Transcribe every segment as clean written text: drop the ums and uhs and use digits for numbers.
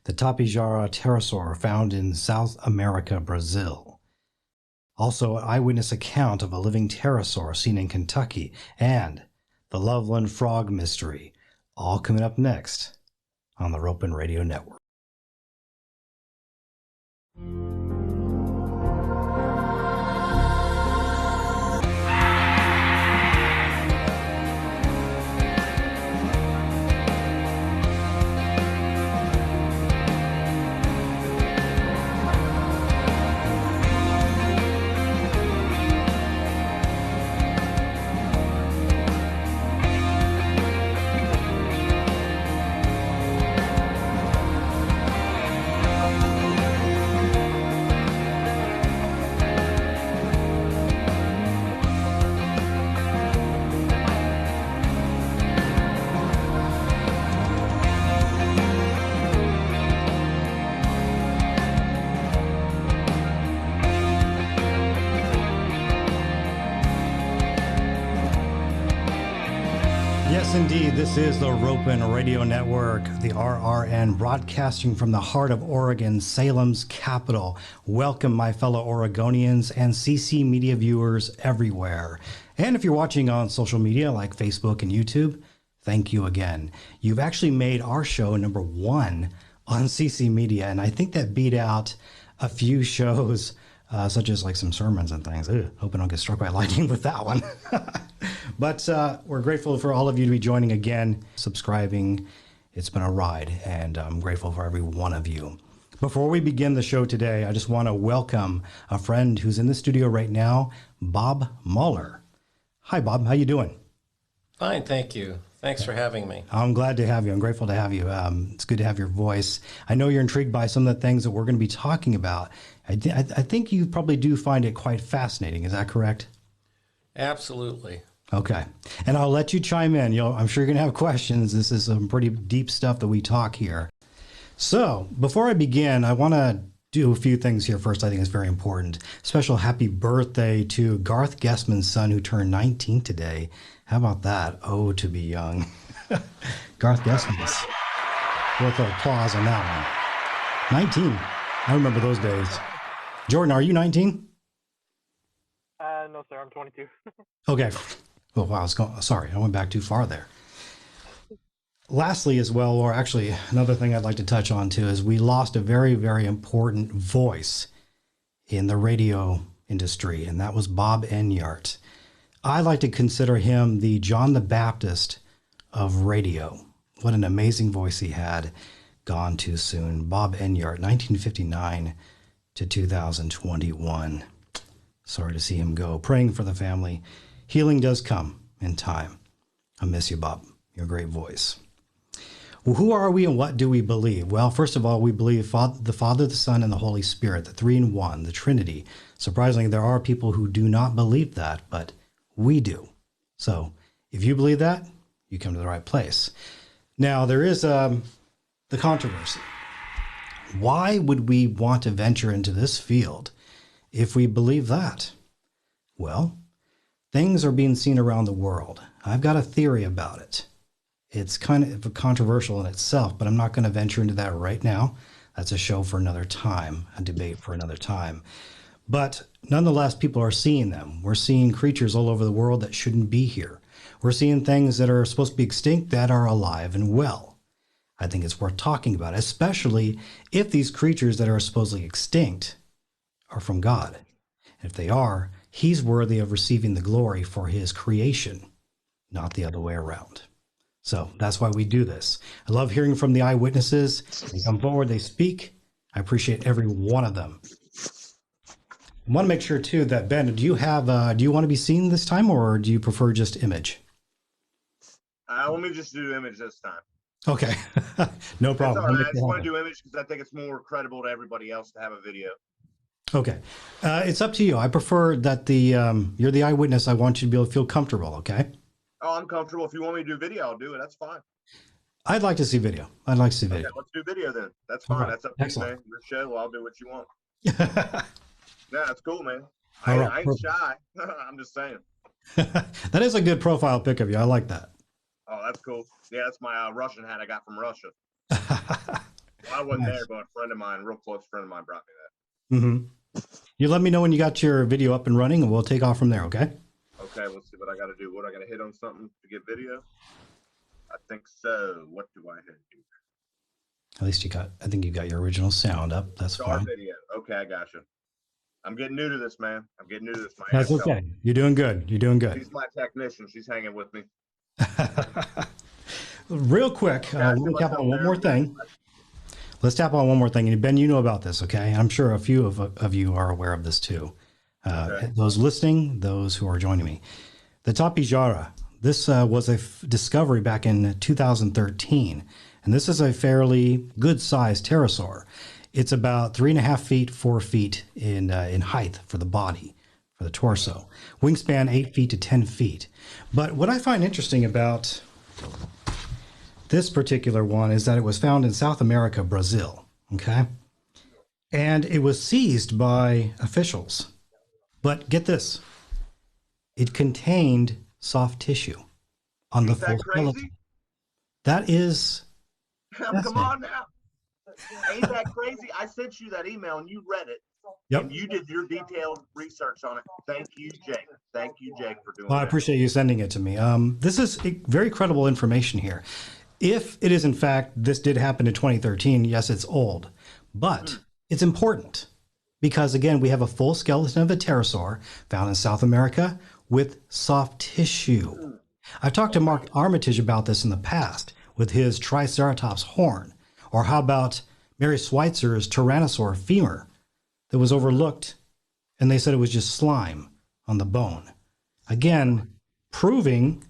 the Tapejara pterosaur found in South America, Brazil. Also, an eyewitness account of a living pterosaur seen in Kentucky, and the Loveland Frog mystery, all coming up next on the Ropen Radio Network. Yes, indeed. This is the Ropen Radio Network, the RRN, broadcasting from the heart of Oregon, Salem's capital. Welcome, my fellow Oregonians and CC media viewers everywhere. And if you're watching on social media like Facebook and YouTube, thank you again. You've actually made our show #1 on CC media, and I think that beat out a few shows such as like some sermons and things. Hope I don't get struck by lightning with that one. But we're grateful for all of you to be joining again, subscribing. It's been a ride, and I'm grateful for every one of you. Before we begin the show today, I just want to welcome a friend who's in the studio right now, Bob Mahler. Hi, Bob. How you doing? Fine, thank you. Thanks for having me. I'm glad to have you. I'm grateful to have you. It's good to have your voice. I know you're intrigued by some of the things that we're going to be talking about. I think you probably do find it quite fascinating. Is that correct? Absolutely. Okay. And I'll let you chime in. I'm sure you're going to have questions. This is some pretty deep stuff that we talk here. So before I begin, I want to do a few things here first. I think it's very important. Special happy birthday to Garth Guessman's son, who turned 19 today. How about that? Oh, to be young. Garth Guessman's worth of applause on that one. 19. I remember those days. Jordan, are you 19? No, sir. I'm 22. Okay. Oh, wow. Sorry, I went back too far there. Lastly, as well, or actually another thing I'd like to touch on too, is we lost a very, very important voice in the radio industry, and that was Bob Enyart. I like to consider him the John the Baptist of radio. What an amazing voice he had. Gone too soon. Bob Enyart, 1959 to 2021. Sorry to see him go. Praying for the family. Healing does come in time. I miss you, Bob. Your great voice. Well, who are we and what do we believe? Well, first of all, we believe the Father, the Son, and the Holy Spirit, the three in one, the Trinity. Surprisingly, there are people who do not believe that, but we do. So if you believe that, you come to the right place. Now, there is the controversy. Why would we want to venture into this field if we believe that? Well, things are being seen around the world. I've got a theory about it. It's kind of controversial in itself, but I'm not going to venture into that right now. That's a show for another time, a debate for another time. But nonetheless, people are seeing them. We're seeing creatures all over the world that shouldn't be here. We're seeing things that are supposed to be extinct that are alive and well. I think it's worth talking about, especially if these creatures that are supposedly extinct are from God. If they are, he's worthy of receiving the glory for his creation, not the other way around. So that's why we do this. I love hearing from the eyewitnesses. They come forward, they speak. I appreciate every one of them. I want to make sure too that Ben, do you want to be seen this time, or do you prefer just image? Let me just do image this time. Okay, no problem. All right. I just want to do image because I think it's more credible to everybody else to have a video. Okay, it's up to you. I prefer that you're the eyewitness. I want you to be able to feel comfortable. Okay. Oh, I'm comfortable. If you want me to do video, I'll do it. That's fine. I'd like to see video. I'd like to see video. Okay, let's do video then. That's fine. Right. That's up to you, man. Your show. I'll do what you want. Yeah, that's cool, man. I ain't shy. I'm just saying. That is a good profile pic of you. I like that. Oh, that's cool. Yeah, that's my Russian hat I got from Russia. Well, I wasn't Nice. there, but a friend of mine, a real close friend of mine, brought me You let me know when you got your video up and running, and we'll take off from there, okay? that. Okay, let's see what I got to do. What I got to hit on something to get video? I think so. What do I hit here? At least I think you got your original sound up. That's Start fine. video. Okay, I got you. I'm getting new to this, man. I'm getting new to this. My That's aunt's okay. You're doing good. You're doing good. She's my technician. She's hanging with me. Real quick, Okay, we'll tap on one more thing. Let's tap on one more thing. And Ben, you know about this, okay? I'm sure a few of you are aware of this too. Okay. Those listening, those who are joining me. The Tapijara, this was a discovery back in 2013. And this is a fairly good-sized pterosaur. It's about 3.5 feet, 4 feet in height for the body, for the torso. Wingspan 8 feet to 10 feet. But what I find interesting about this particular one is that it was found in South America, Brazil, okay? And it was seized by officials. But get this, it contained soft tissue on the full skeleton. That is... Come on now. Ain't that crazy? I sent you that email and you read it. Yep. And you did your detailed research on it. Thank you, Jake. Thank you, Jake, for doing Well, I that. appreciate you sending it to me. This is very credible information here. If it is, in fact, this did happen in 2013, yes, it's old. But it's important because, again, we have a full skeleton of a pterosaur found in South America with soft tissue. I've talked to Mark Armitage about this in the past with his Triceratops horn. Or how about Mary Schweitzer's Tyrannosaur femur that was overlooked and they said it was just slime on the bone. Again, proving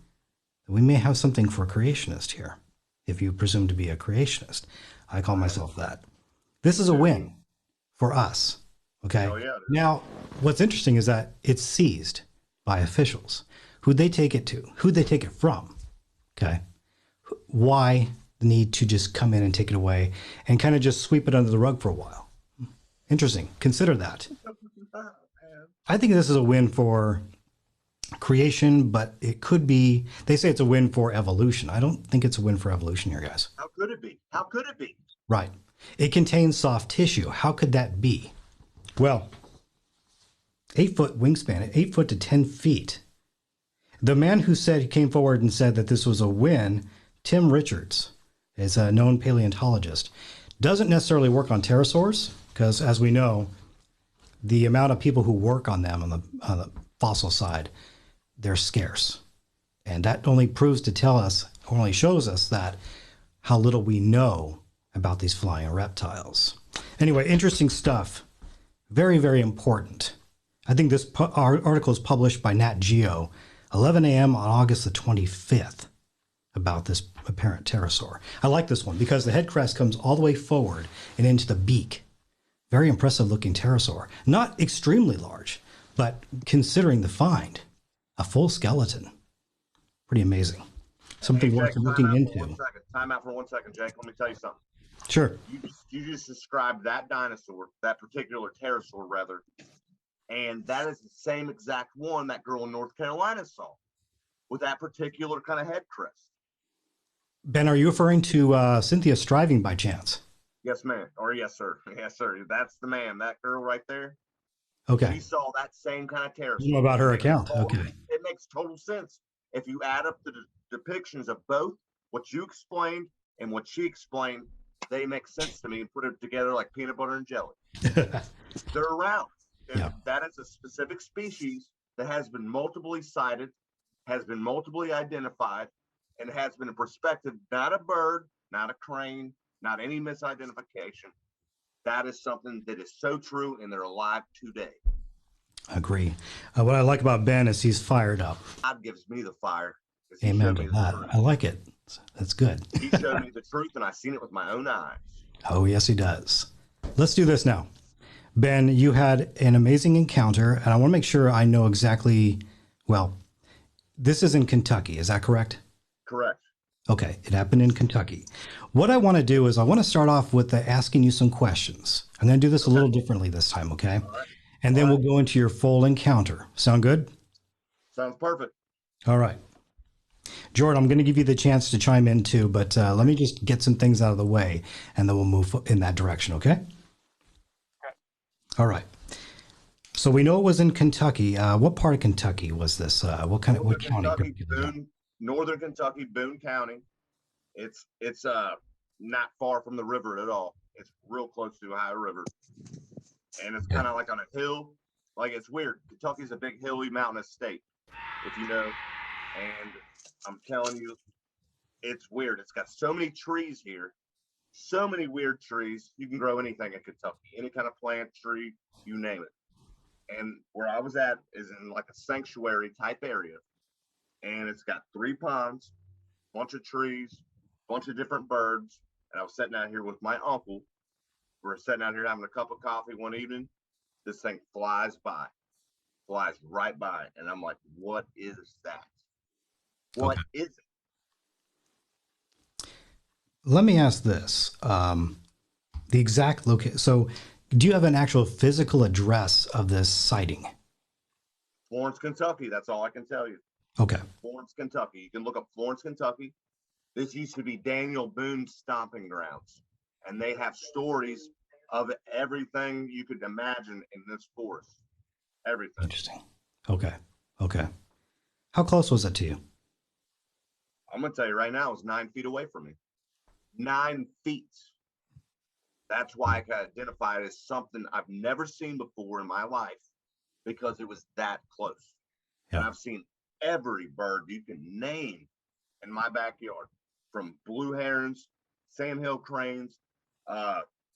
that we may have something for a creationist here, if you presume to be a creationist. I call myself that. This is a win for us, okay? Oh, yeah. Now, what's interesting is that it's seized by officials. Who'd they take it to? Who'd they take it from? Okay? Why the need to just come in and take it away and kind of just sweep it under the rug for a while? Interesting. Consider that. I think this is a win for creation, but it could be, they say it's a win for evolution. I don't think it's a win for evolution here, guys. How could it be? How could it be? Right. It contains soft tissue. How could that be? Well, 8 foot wingspan, 8 foot to 10 feet. The man who came forward and said that this was a win, Tim Richards, is a known paleontologist. Doesn't necessarily work on pterosaurs because, as we know, the amount of people who work on them on the fossil side, they're scarce. And that only proves to tell us, or only shows us that how little we know about these flying reptiles. Anyway, interesting stuff. Very, very important. I think this article is published by Nat Geo, 11 a.m. on August the 25th, about this apparent pterosaur. I like this one because the head crest comes all the way forward and into the beak. Very impressive looking pterosaur. Not extremely large, but considering the find, a full skeleton. Pretty amazing. Something worth looking into. Time out for 1 second, Jake. Let me tell you something. Sure. You just described that dinosaur, that particular pterosaur, rather, and that is the same exact one that girl in North Carolina saw with that particular kind of head crest. Ben, are you referring to Cynthia Striving by chance? Yes, ma'am. Or yes, sir. Yes, sir. That's the man. That girl right there. Okay. She saw that same kind of pterosaur. You know about her account. Okay. It makes total sense. If you add up the depictions of both what you explained and what she explained, they make sense to me and put it together like peanut butter and jelly. They're around. Yeah. That is a specific species that has been multiply cited, has been multiply identified, and has been a perspective, not a bird, not a crane, not any misidentification. That is something that is so true, and they're alive today. Agree. What I like about Ben is he's fired up. God gives me the fire. Amen to that. I like it. That's good. He showed me the truth, and I've seen it with my own eyes. Oh, yes, he does. Let's do this now. Ben, you had an amazing encounter, and I want to make sure I know exactly, well, this is in Kentucky. Is that correct? Correct. Okay, it happened in Kentucky. What I want to do is I want to start off with asking you some questions. I'm going to do this a little differently this time, okay? All right. And then we'll go into your full encounter. Sound good? Sounds perfect. All right. Jordan, I'm going to give you the chance to chime in too, but let me just get some things out of the way, and then we'll move in that direction, okay? All right. So we know it was in Kentucky. What part of Kentucky was this? What county? Kentucky, Particularly? Northern Kentucky, Boone County. It's not far from the river at all. It's real close to the Ohio River, and it's kind of like on a hill. Like, it's weird. Kentucky's a big hilly mountainous state, if you know. And I'm telling you, it's weird. It's got so many trees here, so many weird trees. You can grow anything in Kentucky, any kind of plant, tree, you name it. And where I was at is in like a sanctuary type area, and it's got 3 ponds, bunch of trees, bunch of different birds. And I was sitting out here with my uncle. We were sitting out here having a cup of coffee one evening. This thing flies right by. And I'm like, what is that? What is it? Let me ask this. The exact location. So do you have an actual physical address of this sighting? Florence, Kentucky. That's all I can tell you. Okay. Florence, Kentucky. You can look up Florence, Kentucky. This used to be Daniel Boone's stomping grounds. And they have stories of everything you could imagine in this forest. Everything. Interesting. Okay. Okay. How close was it to you? I'm going to tell you right now, it was 9 feet away from me. 9 feet. That's why I can identify it as something I've never seen before in my life, because it was that close. Yeah. And I've seen every bird you can name in my backyard, from blue herons, sandhill cranes,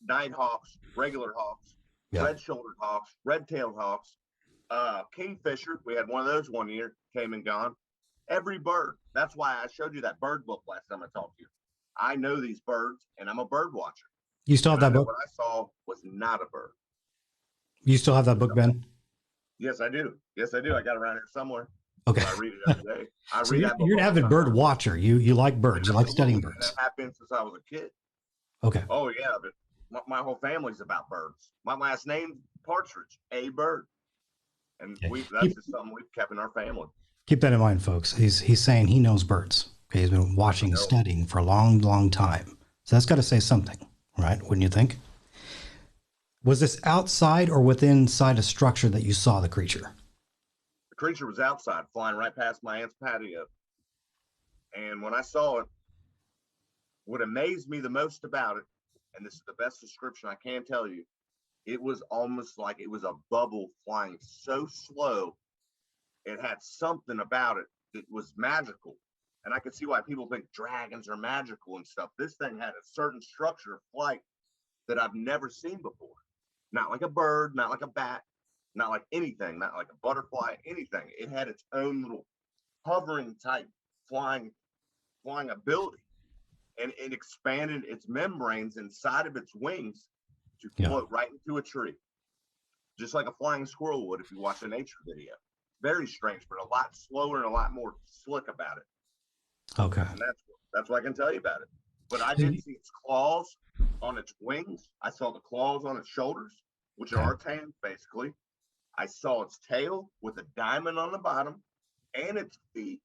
nighthawks, regular hawks, Yeah. red-shouldered hawks, red-tailed hawks, kingfisher. We had one of those one year, came and gone. Every bird. That's why I showed you that bird book last time I talked to you. I know these birds, and I'm a bird watcher. You still have that book? What I saw was not a bird. You still have that book, Ben? Yes, I do. Yes, I do. I got it around here somewhere. Okay. I read it every day. I So read that book. you're an avid bird watcher. You like birds. You like studying birds. That happened since I was a kid. Okay. Oh yeah, but my whole family's about birds. My last name Partridge, a bird, and that's just something we've kept in our family. Keep that in mind, folks. He's saying he knows birds. Okay, he's been watching and studying for a long, long time. So that's got to say something, right? Wouldn't you think? Was this outside or within inside a structure that you saw the creature? The creature was outside, flying right past my aunt's patio. And when I saw it, what amazed me the most about it, and this is the best description I can tell you, it was almost like it was a bubble flying so slow. It had something about it that was magical. And I could see why people think dragons are magical and stuff. This thing had a certain structure of flight that I've never seen before. Not like a bird, not like a bat, not like anything, not like a butterfly, anything. It had its own little hovering type flying ability. And it expanded its membranes inside of its wings to float right into a tree. Just like a flying squirrel would if you watch a nature video. Very strange, but a lot slower and a lot more slick about it. Okay. And that's what I can tell you about it. But I did see its claws on its wings. I saw the claws on its shoulders, which are its hands, basically. I saw its tail with a diamond on the bottom and its feet.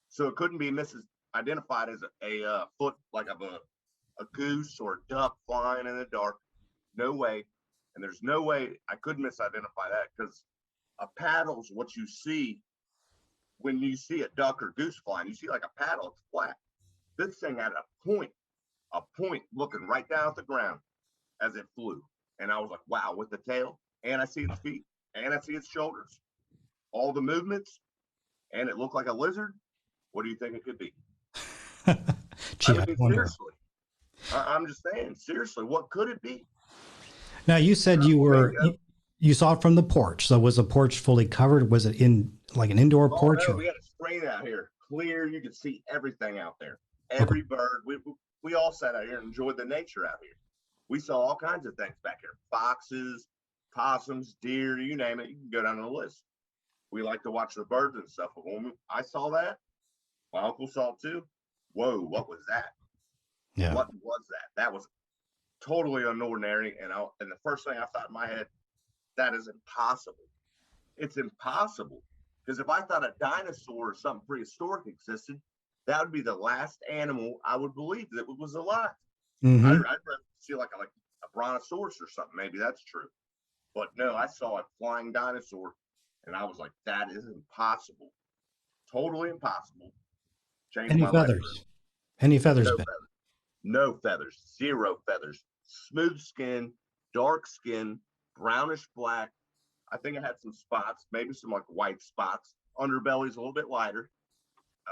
So it couldn't be misidentified as a foot like of a goose or a duck flying in the dark. No way. And there's no way I could misidentify that, because a paddle's what you see when you see a duck or goose flying. You see like a paddle, it's flat. This thing had a point looking right down at the ground as it flew. And I was like, wow, with the tail, and I see its feet, and I see its shoulders, all the movements, and it looked like a lizard. What do you think it could be? Gee, I wonder. Seriously, I'm just saying, seriously, what could it be? Now, you said you saw it from the porch. So was the porch fully covered? Was it in like an indoor porch? No, we had a screen out here, clear. You could see everything out there. Every bird. We all sat out here and enjoyed the nature out here. We saw all kinds of things back here: foxes, possums, deer, you name it. You can go down the list. We like to watch the birds and stuff. But when I saw that, my uncle saw it too. Whoa, what was that? Yeah. What was that? That was totally unordinary. And the first thing I thought in my head, that is impossible. It's impossible. Because if I thought a dinosaur or something prehistoric existed, that would be the last animal I would believe that was alive. Mm-hmm. I'd rather see like a brontosaurus or something. Maybe that's true. But no, I saw a flying dinosaur, and I was like, that is impossible. Totally impossible. Changed Any my life. feathers? Any feathers, No Ben? feathers. No feathers. Zero feathers. Smooth skin, dark skin, brownish black. I think it had some spots, maybe some like white spots. Underbelly's a little bit lighter.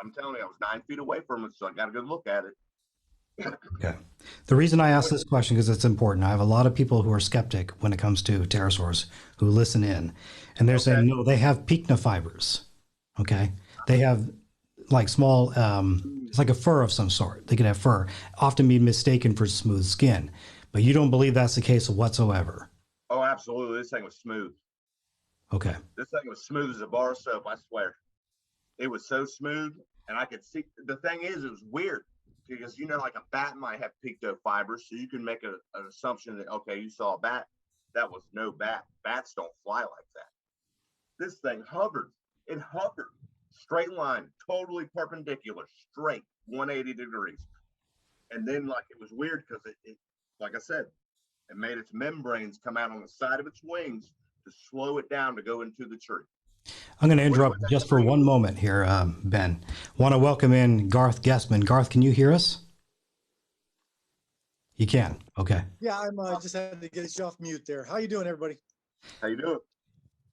I'm telling you, I was 9 feet away from it, so I got a good look at it. Okay. The reason I ask this question because it's important. I have a lot of people who are skeptic when it comes to pterosaurs who listen in, and they're saying no, they have pycnofibers. Okay, they have like small. It's like a fur of some sort. They could have fur, often be mistaken for smooth skin, but you don't believe that's the case whatsoever. Oh, absolutely. This thing was smooth. Okay. This thing was smooth as a bar of soap, I swear. It was so smooth, and I could see. The thing is, it was weird because like a bat might have pycnofibers, so you can make an assumption that okay, you saw a bat. That was no bat. Bats don't fly like that. This thing hovered. It hovered, straight line, totally perpendicular, straight, 180 degrees. And then like it was weird because it, like I said, it made its membranes come out on the side of its wings to slow it down to go into the tree. I'm going to interrupt just for one moment here, Ben. Want to welcome in Garth Guessman. Garth, can you hear us? You can. Okay. Yeah, I'm just had to get you off mute there. How you doing, everybody? How you doing?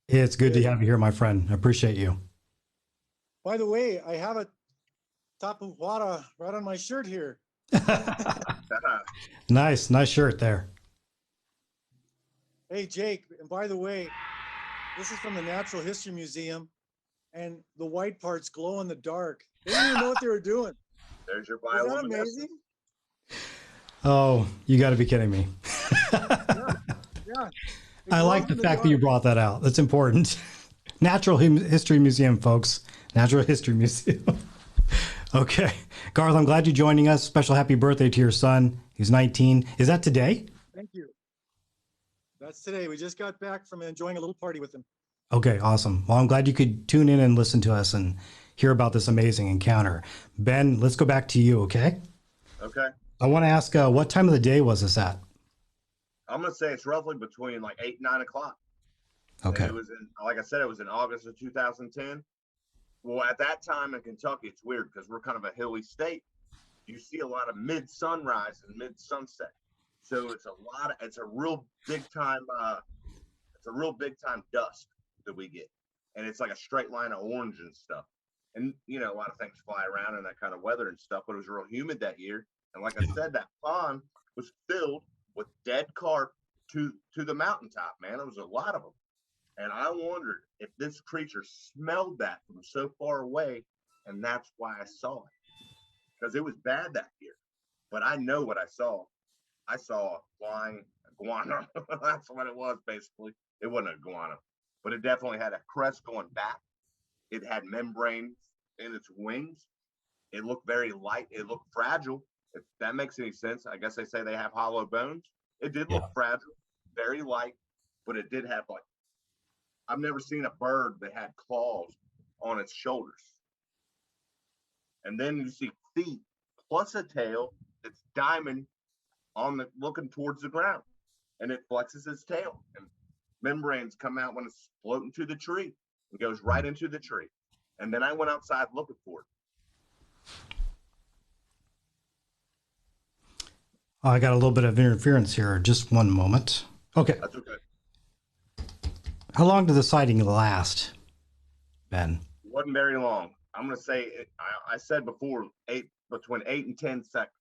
It's good to have you here, my friend. I appreciate you. By the way, I have a tapu wara right on my shirt here. Nice shirt there. Hey, Jake, and by the way, this is from the Natural History Museum, and the white parts glow in the dark. They didn't even know what they were doing. There's your Is that bioluminescence. amazing? Oh, you got to be kidding me. Yeah. I like the fact that you brought that out. That's important. Natural History Museum, folks. Natural History Museum. Okay. Garth, I'm glad you're joining us. Special happy birthday to your son. He's 19. Is that today? Thank you. That's today. We just got back from enjoying a little party with him. Okay, awesome. Well, I'm glad you could tune in and listen to us and hear about this amazing encounter. Ben, let's go back to you, okay? Okay. I want to ask, what time of the day was this at? I'm gonna say it's roughly between like 8 and 9 o'clock. Okay. And it was like I said, it was in August of 2010. Well, at that time in Kentucky, it's weird because we're kind of a hilly state. You see a lot of mid sunrise and mid sunset. So it's a real big time dusk that we get. And it's like a straight line of orange and stuff. And a lot of things fly around in that kind of weather and stuff, but it was real humid that year. And like I said, that pond was filled with dead carp to the mountaintop, man. There was a lot of them. And I wondered if this creature smelled that from so far away, and that's why I saw it. Because it was bad that year. But I know what I saw. I saw a flying iguana. That's what it was, basically. It wasn't an iguana. But it definitely had a crest going back. It had membranes in its wings. It looked very light. It looked fragile. If that makes any sense. I guess they say they have hollow bones. It did look fragile, very light, but it did have I've never seen a bird that had claws on its shoulders. And then you see feet plus a tail that's diamond looking towards the ground. And it flexes its tail. And membranes come out when it's floating to the tree. It goes right into the tree. And then I went outside looking for it. I got a little bit of interference here. Just one moment. Okay. That's okay. How long did the sighting last, Ben? It wasn't very long. I'm going to say, I said before, between 8 and 10 seconds.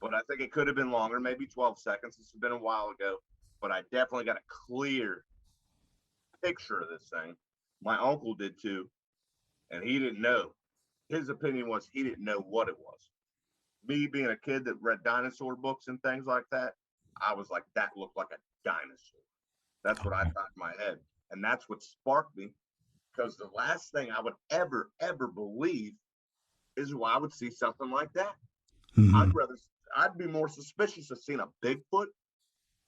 But I think it could have been longer, maybe 12 seconds. This has been a while ago. But I definitely got a clear picture of this thing. My uncle did too. And he didn't know. His opinion was he didn't know what it was. Me being a kid that read dinosaur books and things like that, I was like, that looked like a dinosaur. That's what I thought in my head. And that's what sparked me. Because the last thing I would ever believe is why I would see something like that. Mm-hmm. I'd be more suspicious of seeing a Bigfoot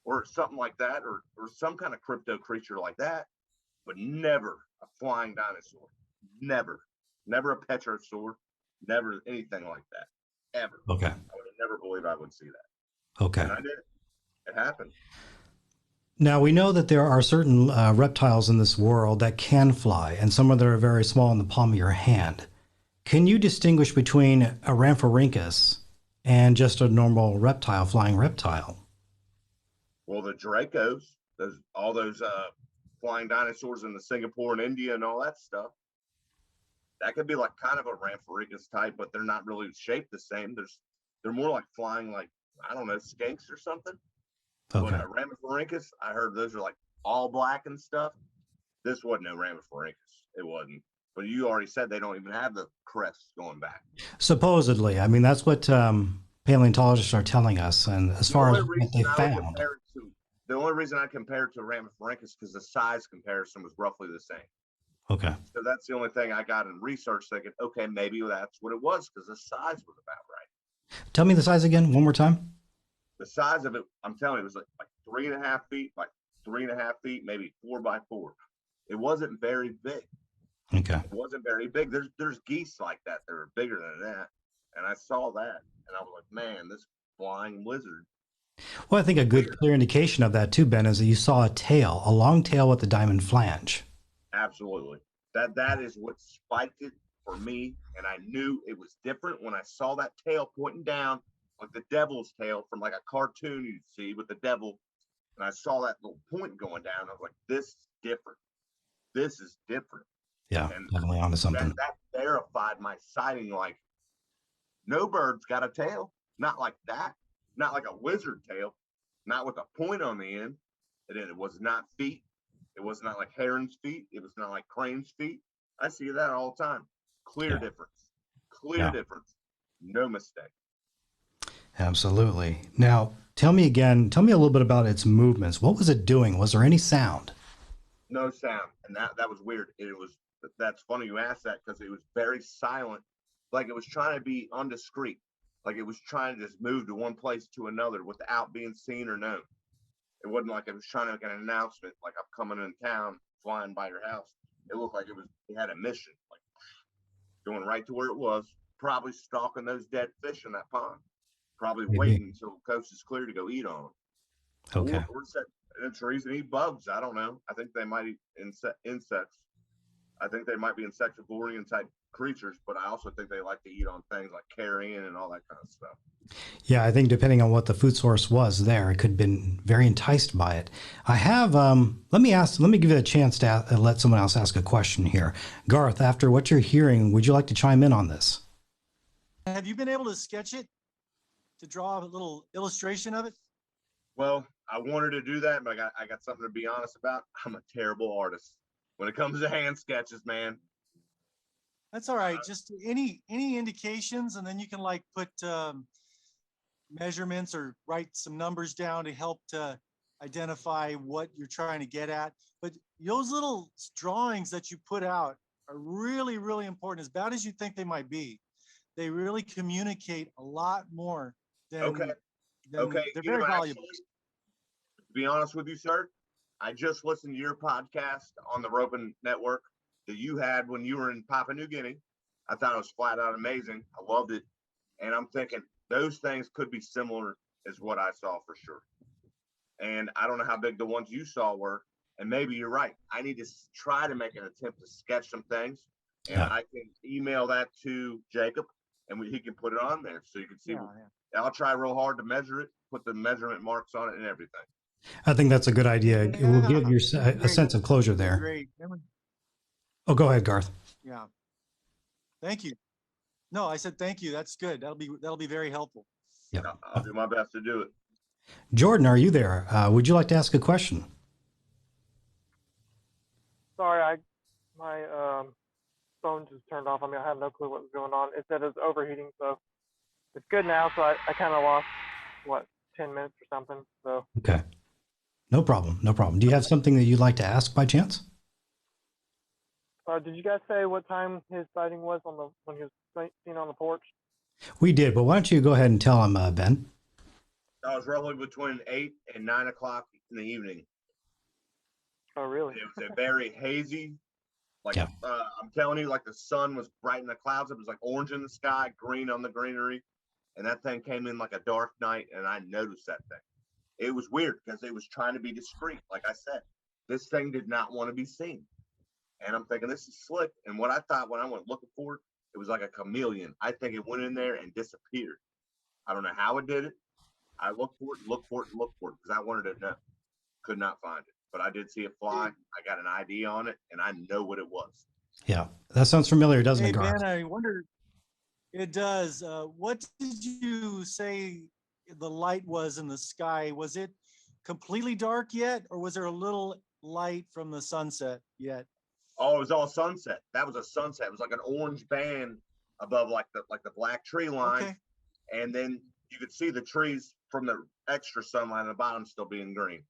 or something like that, or some kind of crypto creature like that, but never a flying dinosaur. Never a pterosaur. Never anything like that, ever. Okay. I would have never believed I would see that. Okay. And I did. It happened. Now, we know that there are certain reptiles in this world that can fly, and some of them are very small in the palm of your hand. Can you distinguish between a Rhamphorhynchus and just a normal reptile, flying reptile? Well, the Dracos, all those flying dinosaurs in the Singapore and India and all that stuff, that could be like kind of a Rhamphorhynchus type, but they're not really shaped the same. They're more like flying, like, I don't know, skinks or something. Okay. But a Rhamphorhynchus, I heard those are like all black and stuff. This wasn't no Rhamphorhynchus. It wasn't. But you already said they don't even have the crests going back. Supposedly. I mean, that's what paleontologists are telling us. And as far as what they found. The only reason I compared to Rhamphorhynchus because the size comparison was roughly the same. Okay. So that's the only thing I got in research thinking, okay, maybe that's what it was because the size was about right. Tell me the size again, one more time. The size of it, I'm telling you, it was like 3.5 feet, like 3.5 feet, maybe 4 by 4. It wasn't very big. Okay. It wasn't very big. There's geese like that that are bigger than that. And I saw that and I was like, man, this flying lizard. Well, I think a good clear indication of that too, Ben, is that you saw a tail, a long tail with a diamond flange. Absolutely. That is what spiked it for me. And I knew it was different when I saw that tail pointing down like the devil's tail from like a cartoon you'd see with the devil. And I saw that little point going down. I was like, this is different. This is different. Yeah, and definitely onto something. That verified my sighting. Like, no bird's got a tail. Not like that. Not like a lizard tail. Not with a point on the end. And then it was not feet. It was not like heron's feet. It was not like crane's feet. I see that all the time. Clear difference. Clear difference. No mistake. Absolutely. Now, tell me a little bit about its movements. What was it doing? Was there any sound? No sound. And that was weird. That's funny you asked that because it was very silent. Like it was trying to be undiscreet. Like it was trying to just move to one place to another without being seen or known. It wasn't like it was trying to make an announcement, like I'm coming in town, flying by your house. It looked like it had a mission, like going right to where it was, probably stalking those dead fish in that pond, probably waiting until the coast is clear to go eat on them. Okay. Or it's a reason to eat bugs. I don't know. I think they might eat insects. I think they might be insectivorian type creatures, but I also think they like to eat on things like carrion and all that kind of stuff. Yeah, I think depending on what the food source was there, it could have been very enticed by it. I have, let me give you a chance to let someone else ask a question here. Garth, after what you're hearing, would you like to chime in on this? Have you been able to sketch it, to draw a little illustration of it? Well, I wanted to do that, but I got something to be honest about. I'm a terrible artist when it comes to hand sketches, man. That's all right. Just any indications, and then you can like put measurements or write some numbers down to help to identify what you're trying to get at. But those little drawings that you put out are really, really important. As bad as you think they might be, they really communicate a lot more than. Okay. They're very valuable. Actually, to be honest with you, sir, I just listened to your podcast on the Ropen network that you had when you were in Papua New Guinea. I thought it was flat out amazing. I loved it. And I'm thinking those things could be similar as what I saw for sure. And I don't know how big the ones you saw were. And maybe you're right. I need to try to make an attempt to sketch some things. And I can email that to Jacob and he can put it on there so you can see. I'll try real hard to measure it, put the measurement marks on it and everything. I think that's a good idea. It will give you a sense of closure there. Great. Oh, go ahead, Garth. Yeah. Thank you. No, I said thank you. That's good. That'll be very helpful. Yeah. I'll do my best to do it. Jordan, are you there? Would you like to ask a question? Sorry, my phone just turned off. I mean, I have no clue what was going on. It said it was overheating, so it's good now. So I kind of lost 10 minutes or something. So okay, no problem. Do you have something that you'd like to ask by chance? did you guys say what time his sighting was when he was seen on the porch? We did, but why don't you go ahead and tell him, Ben? I was roughly between 8 and 9 o'clock in the evening. Oh, really? It was a very hazy, Like, Yeah. I'm telling you, like the sun was bright in the clouds. It was like orange in the sky, green on the greenery. And that thing came in like a dark night. And I noticed that thing. It was weird because it was trying to be discreet. Like I said, this thing did not want to be seen. And I'm thinking, this is slick. And what I thought when I went looking for it, it was like a chameleon. I think it went in there and disappeared. I don't know how it did it. I looked for it, because I wanted to know. Could not find it. But I did see it fly. I got an ID on it, and I know what it was. Yeah. That sounds familiar, doesn't Hey, it, Garth? Ben, I wonder, it does. What did you say the light was in the sky? Was it completely dark yet, or was there a little light from the sunset yet? Oh, it was all sunset. That was a sunset. It was like an orange band above like the black tree line. Okay. And then you could see the trees from the extra sunlight on the bottom still being green.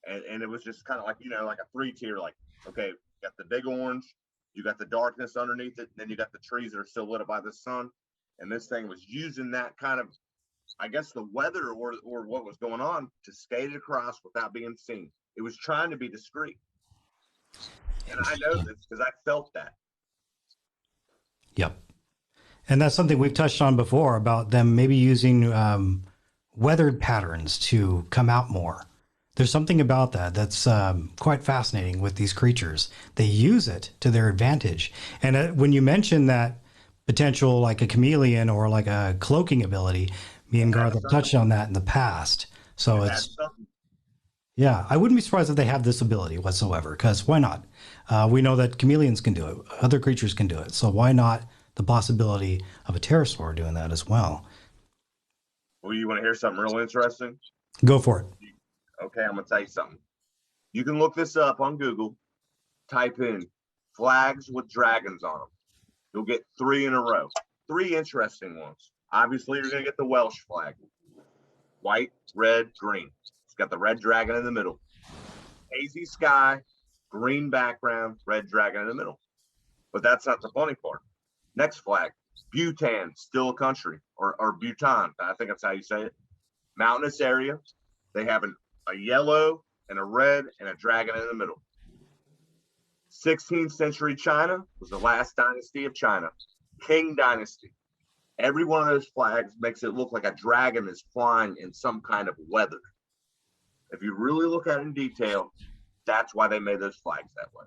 And it was just kind of like, like a 3-tier, like, okay, you got the big orange, you got the darkness underneath it, and then you got the trees that are still lit up by the sun. And this thing was using that kind of, I guess, the weather or what was going on to skate across without being seen. It was trying to be discreet. And I know this because I felt that. Yep. And that's something we've touched on before about them maybe using weathered patterns to come out more. There's something about that that's quite fascinating with these creatures. They use it to their advantage. And when you mention that potential, like a chameleon or like a cloaking ability, me and Garth have touched on that in the past. So it's, yeah, I wouldn't be surprised if they have this ability whatsoever, because why not? We know that chameleons can do it. Other creatures can do it. So why not the possibility of a pterosaur doing that as well? Well, you want to hear something real interesting? Go for it. Okay, I'm going to tell you something. You can look this up on Google, type in flags with dragons on them. You'll get 3 in a row. 3 interesting ones. Obviously, you're going to get the Welsh flag. White, red, green. It's got the red dragon in the middle. Hazy sky, green background, red dragon in the middle. But that's not the funny part. Next flag, Bhutan, still a country, or Bhutan. I think that's how you say it. Mountainous area. They have a yellow and a red and a dragon in the middle. 16th century China was the last dynasty of China. Qing dynasty. Every one of those flags makes it look like a dragon is flying in some kind of weather. If you really look at it in detail, that's why they made those flags that way.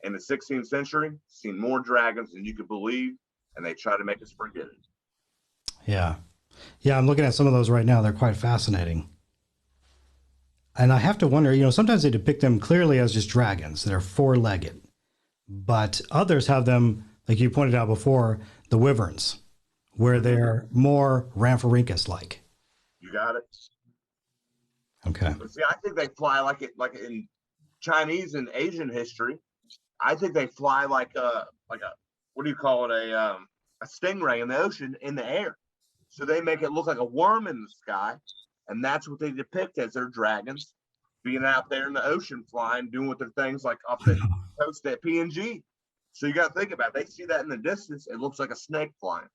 In the 16th century, seen more dragons than you could believe, and they try to make us forget it. Yeah. Yeah, I'm looking at some of those right now. They're quite fascinating. And I have to wonder, sometimes they depict them clearly as just dragons that are 4-legged, but others have them, like you pointed out before, the wyverns, where they're more Rhamphorhynchus-like. You got it. Okay. But see, I think they fly like in Chinese and Asian history. I think they fly like a what do you call it, a stingray in the ocean in the air. So they make it look like a worm in the sky. And that's what they depict as their dragons being out there in the ocean flying, doing what their things like off the coast at PNG. So you got to think about it. They see that in the distance. It looks like a snake flying.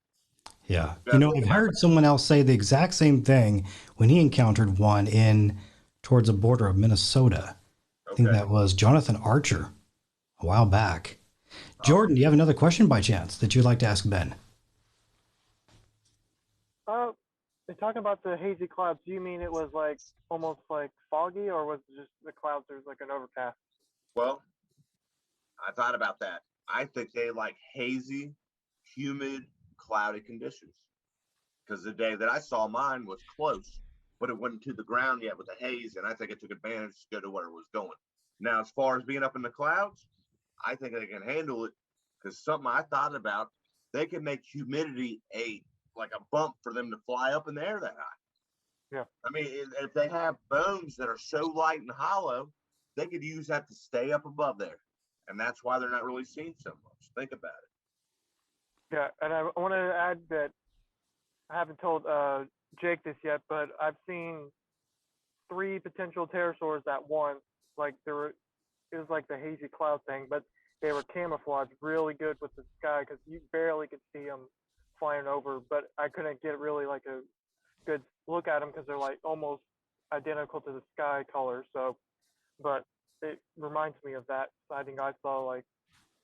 Yeah. I've heard someone else say the exact same thing when he encountered one towards the border of Minnesota. I think that was Jonathan Archer a while back. Jordan, do you have another question by chance that you'd like to ask Ben? They're talking about the hazy clouds. Do you mean it was like almost like foggy, or was it just the clouds? There's like an overcast. Well, I thought about that. I think they like hazy, humid, cloudy conditions. Because the day that I saw mine was close, but it wasn't to the ground yet with the haze, and I think it took advantage to go to where it was going. Now, as far as being up in the clouds, I think they can handle it, because something I thought about, they can make humidity like a bump for them to fly up in the air that high. Yeah. I mean, if they have bones that are so light and hollow, they could use that to stay up above there. And that's why they're not really seen so much. Think about it. Yeah, and I want to add that I haven't told Jake this yet, but I've seen 3 potential pterosaurs at once. Like it was like the hazy cloud thing, but they were camouflaged really good with the sky because you barely could see them flying over. But I couldn't get really like a good look at them because they're like almost identical to the sky color. So, but it reminds me of that sighting I saw like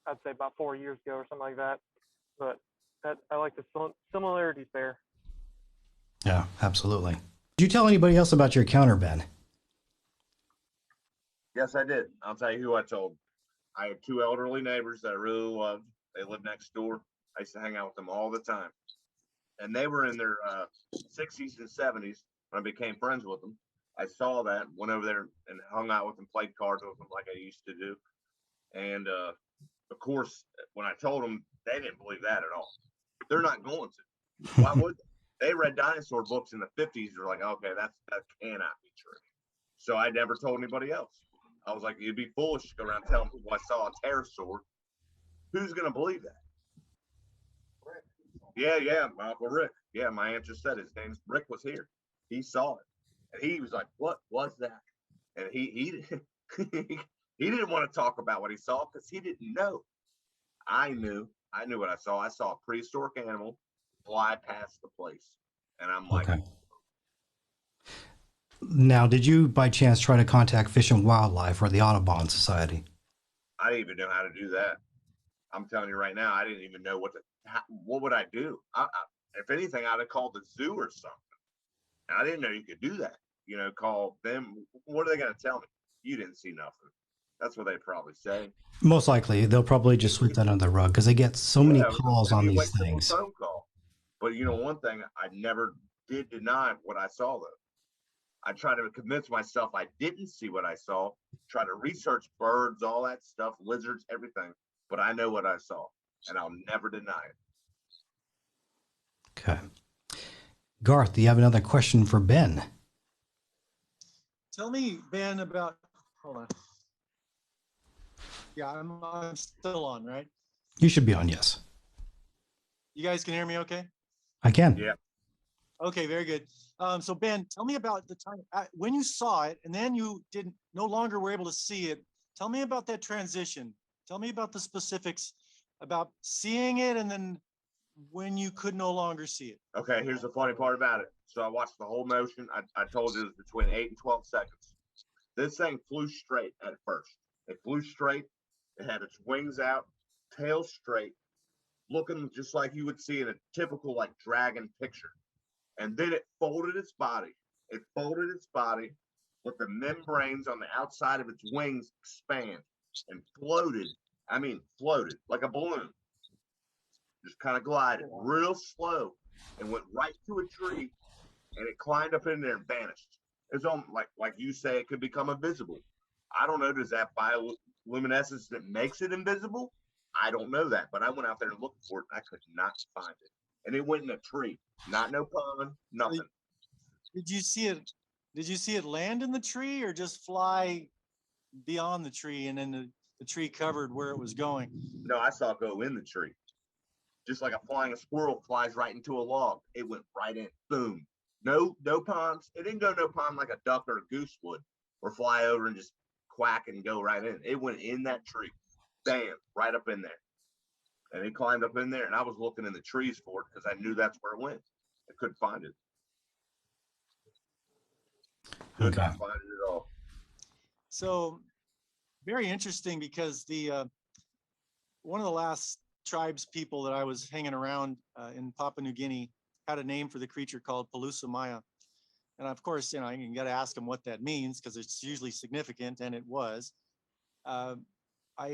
I'd say about 4 years ago or something like that. But that I like the similarities there. Yeah, absolutely. Did you tell anybody else about your encounter, Ben? Yes, I did. I'll tell you who I told. I had two elderly neighbors that I really loved. They lived next door. I used to hang out with them all the time. And they were in their 60s and 70s when I became friends with them. I saw that, went over there and hung out with them, played cards with them like I used to do. And of course, when I told them, they didn't believe that at all. They're not going to. Why would they? They read dinosaur books in the 50s. They're like, okay, that cannot be true. So I never told anybody else. I was like, you'd be foolish to go around telling people I saw a pterosaur. Who's going to believe that? Yeah, my Uncle Rick. Yeah, my aunt just said his name's Rick was here. He saw it. And he was like, what was that? And he he didn't want to talk about what he saw because he didn't know. I knew what I saw. I saw a prehistoric animal fly past the place. And I'm like, Okay. Now, did you by chance try to contact Fish and Wildlife or the Audubon Society? I didn't even know how to do that. I'm telling you right now, I didn't even know what would I do? If anything, I'd have called the zoo or something. And I didn't know you could do that. You know, call them. What are they going to tell me? You didn't see nothing. That's what they probably say. Most likely, they'll probably just sweep that under the rug because they get so many calls on these things. Phone call. But you know, one thing I never did deny what I saw though. I try to convince myself I didn't see what I saw. Try to research birds, all that stuff, lizards, everything. But I know what I saw, and I'll never deny it. Okay. Garth, do you have another question for Ben? Tell me, Ben, about, hold on. Yeah, I'm still on, right? You should be on, yes. You guys can hear me okay? I can. Yeah. Okay, very good. So Ben, tell me about the time when you saw it and then you no longer were able to see it. Tell me about that transition. Tell me about the specifics about seeing it and then when you could no longer see it. Okay, here's the funny part about it. So I watched the whole motion. I told you it was between 8 and 12 seconds. This thing flew straight at first. It flew straight. It had its wings out, tail straight, looking just like you would see in a typical like dragon picture. And then it folded its body. It folded its body, let the membranes on the outside of its wings expand and floated. I mean, floated like a balloon. Just kind of glided real slow and went right to a tree, and it climbed up in there and vanished. It's almost like you say, it could become invisible. I don't know. Does that bioluminescence that makes it invisible? I don't know that, but I went out there and looked for it. And I could not find it, and it went in a tree. Not no pond, nothing. Did you see it? Did you see it land in the tree or just fly beyond the tree and then the tree covered where it was going? No, I saw it go in the tree. Just like a flying squirrel flies right into a log. It went right in. Boom. No ponds. It didn't go no pond like a duck or a goose would, or fly over and just quack and go right in. It went in that tree. Bam, right up in there. And it climbed up in there, and I was looking in the trees for it because I knew that's where it went. I couldn't find it. Could not find it at all. So very interesting because the one of the last tribes people that I was hanging around in Papua New Guinea had a name for the creature called Pelusomaya. And of course, you know, you got to ask them what that means because it's usually significant, and it was. I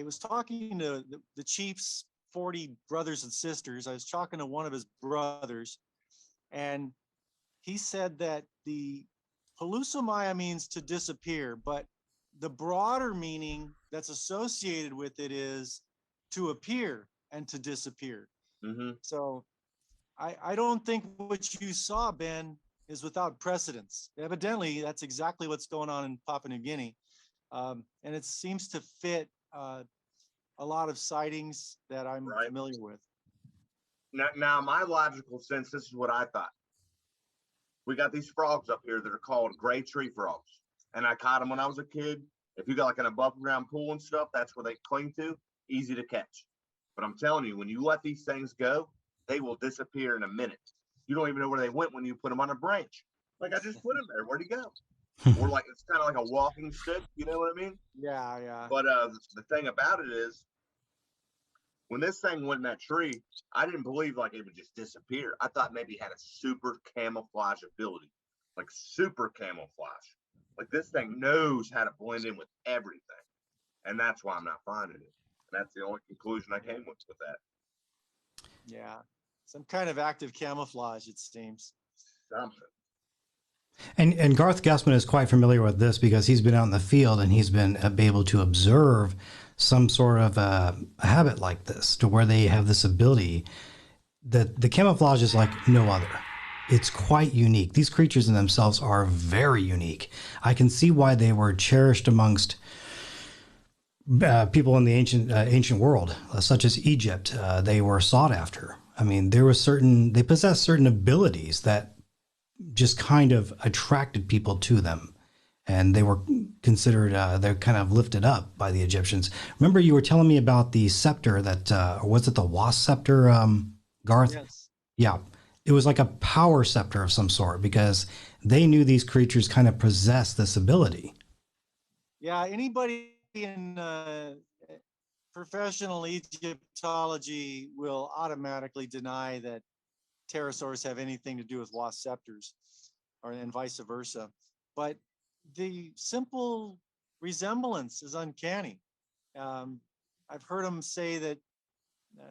was talking to the chief's 40 brothers and sisters. I was talking to one of his brothers, and he said that the Pelusomaya means to disappear, but the broader meaning that's associated with it is to appear and to disappear. Mm-hmm. So I don't think what you saw, Ben, is without precedence. Evidently, that's exactly what's going on in Papua New Guinea. And it seems to fit a lot of sightings that I'm familiar with. Now, my logical sense, this is what I thought. We got these frogs up here that are called gray tree frogs. And I caught them when I was a kid. If you got like an above ground pool and stuff, that's where they cling to. Easy to catch. But I'm telling you, when you let these things go, they will disappear in a minute. You don't even know where they went when you put them on a branch. Like, I just put them there. Where'd he go? Or like, it's kind of like a walking stick. You know what I mean? Yeah. But the thing about it is, When this thing went in that tree, I didn't believe like it would just disappear. I thought maybe it had a super camouflage ability, like super camouflage. Like this thing knows how to blend in with everything. And that's why I'm not finding it. And that's the only conclusion I came with that. Yeah. Some kind of active camouflage, it seems. Something. And Garth Guessman is quite familiar with this because he's been out in the field and he's been able to observe some sort of a habit like this, to where they have this ability that the camouflage is like no other. It's quite unique. These creatures in themselves are very unique. I can see why they were cherished amongst people in the ancient world, such as Egypt. They were sought after. I mean, they possessed certain abilities that just kind of attracted people to them. And they were considered, they're kind of lifted up by the Egyptians. Remember, you were telling me about the scepter that, was it the wasp scepter, Garth? Yes. Yeah. It was like a power scepter of some sort because they knew these creatures kind of possessed this ability. Yeah. Anybody in professional Egyptology will automatically deny that pterosaurs have anything to do with wasp scepters, and vice versa. But the simple resemblance is uncanny. I've heard them say that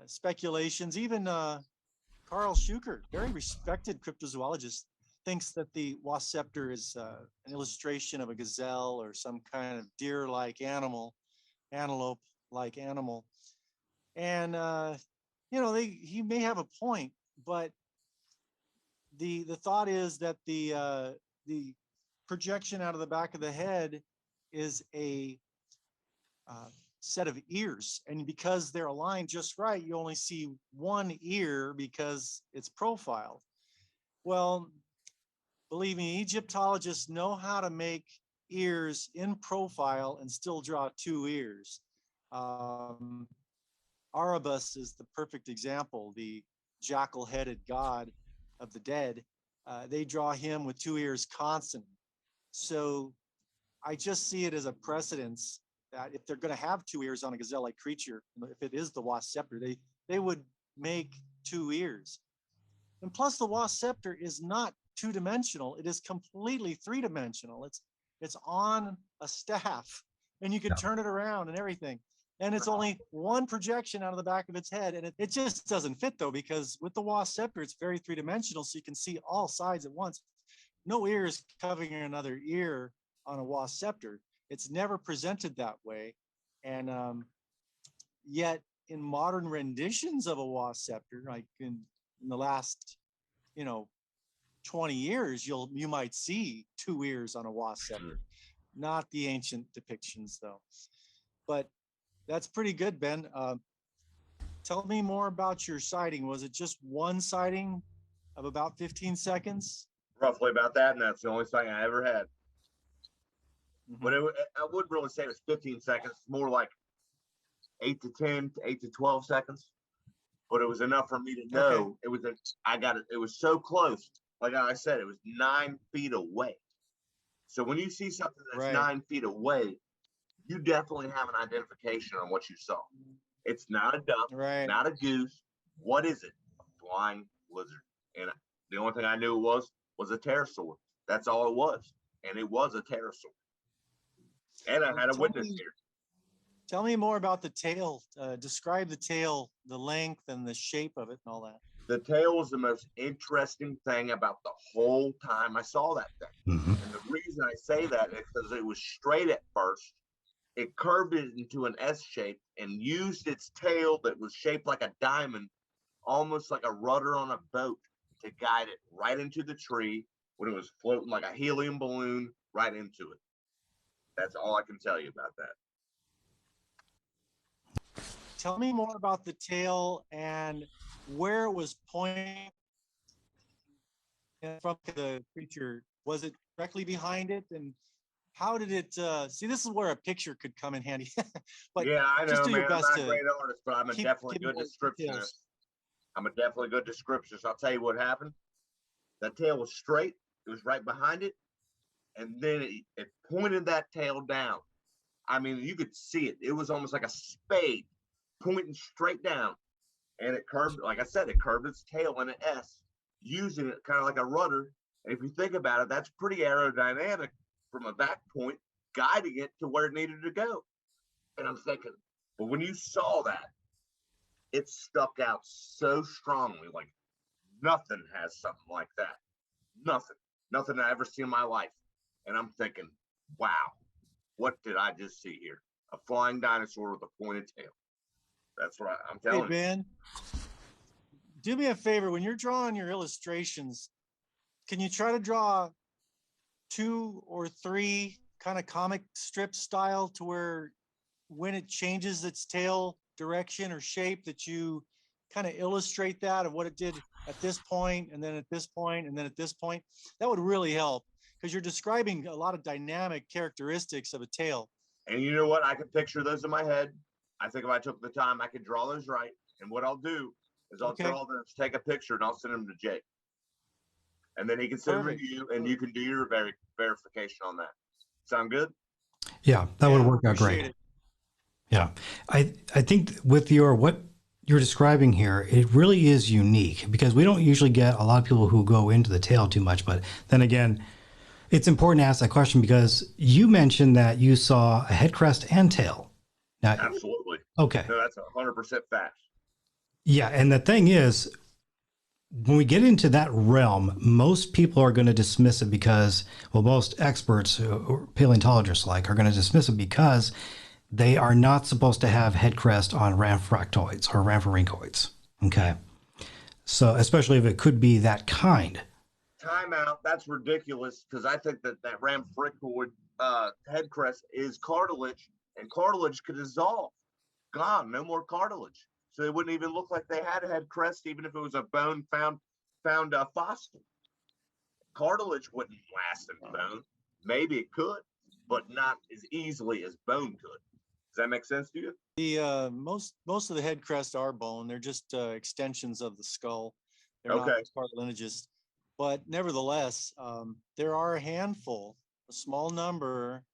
speculations, even Carl Schuker, very respected cryptozoologist, thinks that the wasp scepter is an illustration of a gazelle or some kind of deer-like animal, antelope-like animal. And, he may have a point, but the thought is that the projection out of the back of the head is a set of ears, and because they're aligned just right, you only see one ear because it's profiled. Well, believe me, Egyptologists know how to make ears in profile and still draw two ears. Erebus is the perfect example, the jackal-headed god of the dead. They draw him with two ears constantly. So I just see it as a precedence that if they're going to have two ears on a gazelle-like creature, if it is the wasp scepter, they would make two ears. And plus, the wasp scepter is not two-dimensional; it is completely three-dimensional. It's on a staff, and you can turn it around and everything. And it's only one projection out of the back of its head, and it just doesn't fit though, because with the wasp scepter, it's very three-dimensional, so you can see all sides at once. No ear is covering another ear on a wasp scepter. It's never presented that way. And yet in modern renditions of a wasp scepter, like in the last, 20 years, you might see two ears on a wasp scepter, not the ancient depictions though. But that's pretty good, Ben. Tell me more about your sighting. Was it just one sighting of about 15 seconds? Roughly about that, and that's the only sighting I ever had. Mhm. But I wouldn't really say it was 15 seconds. More like 8 to 10 to 8 to 12 seconds. But it was enough for me to know it was it was so close. Like I said, it was 9 feet away. So when you see something that's Right. 9 feet away, you definitely have an identification on what you saw. It's not a duck, Right. not a goose. What is it? A flying lizard. And the only thing I knew it was a pterosaur. That's all it was. And it was a pterosaur. And I had a witness here. Tell me more about the tail. Describe the tail, the length and the shape of it and all that. The tail was the most interesting thing about the whole time I saw that thing. Mm-hmm. And the reason I say that is because it was straight at first. It curved it into an S shape and used its tail that was shaped like a diamond, almost like a rudder on a boat, to guide it right into the tree when it was floating like a helium balloon right into it. That's all I can tell you about that. Tell me more about the tail and where it was pointing from the creature. Was it directly behind it? And how did it, see, this is where a picture could come in handy. But yeah, I know, just do man. your best I'm not a great artist, but I'm a definitely good descriptionist. I'm a definitely good descriptionist. I'll tell you what happened. That tail was straight. It was right behind it. And then it pointed that tail down. I mean, you could see it. It was almost like a spade pointing straight down. And it curved, like I said, it curved its tail in an S, using it kind of like a rudder. And if you think about it, that's pretty aerodynamic from a back point, guiding it to where it needed to go. And I'm thinking, but when you saw that, it stuck out so strongly. Like nothing has something like that. Nothing I ever seen in my life. And I'm thinking, wow, what did I just see here? A flying dinosaur with a pointed tail. That's right. I'm telling you. Hey, Ben, do me a favor. When you're drawing your illustrations, can you try to draw 2 or 3 kind of comic strip style to where when it changes its tail direction or shape that you kind of illustrate that of what it did at this point and then at this point and then at this point? That would really help because you're describing a lot of dynamic characteristics of a tail. And you know what? I could picture those in my head. I think if I took the time, I could draw those right. And what I'll do is I'll draw those, take a picture, and I'll send them to Jake. And then he can send them to you, and you can do your verification on that. Sound good? Yeah, that would work out great. Yeah, I think with what you're describing here, it really is unique because we don't usually get a lot of people who go into the tail too much. But then again, it's important to ask that question because you mentioned that you saw a head crest and tail. Now, absolutely. Okay. No, that's 100% fact. Yeah, and the thing is, when we get into that realm, most people are going to dismiss it because, well, most experts or paleontologists are going to dismiss it because they are not supposed to have head crest on Rhamphorhynchoids or Rhamphorhynchoids. Okay. So especially if it could be that kind. Time out. That's ridiculous because I think that Rhamphorhynchoid head crest is cartilage, and cartilage could dissolve. Gone. No more cartilage. So they wouldn't even look like they had a head crest, even if it was a bone found a fossil. Cartilage wouldn't last in bone. Maybe it could, but not as easily as bone could. Does that make sense to you? The most of the head crests are bone. They're just extensions of the skull. They're not cartilaginous. But nevertheless, there are a handful, a small number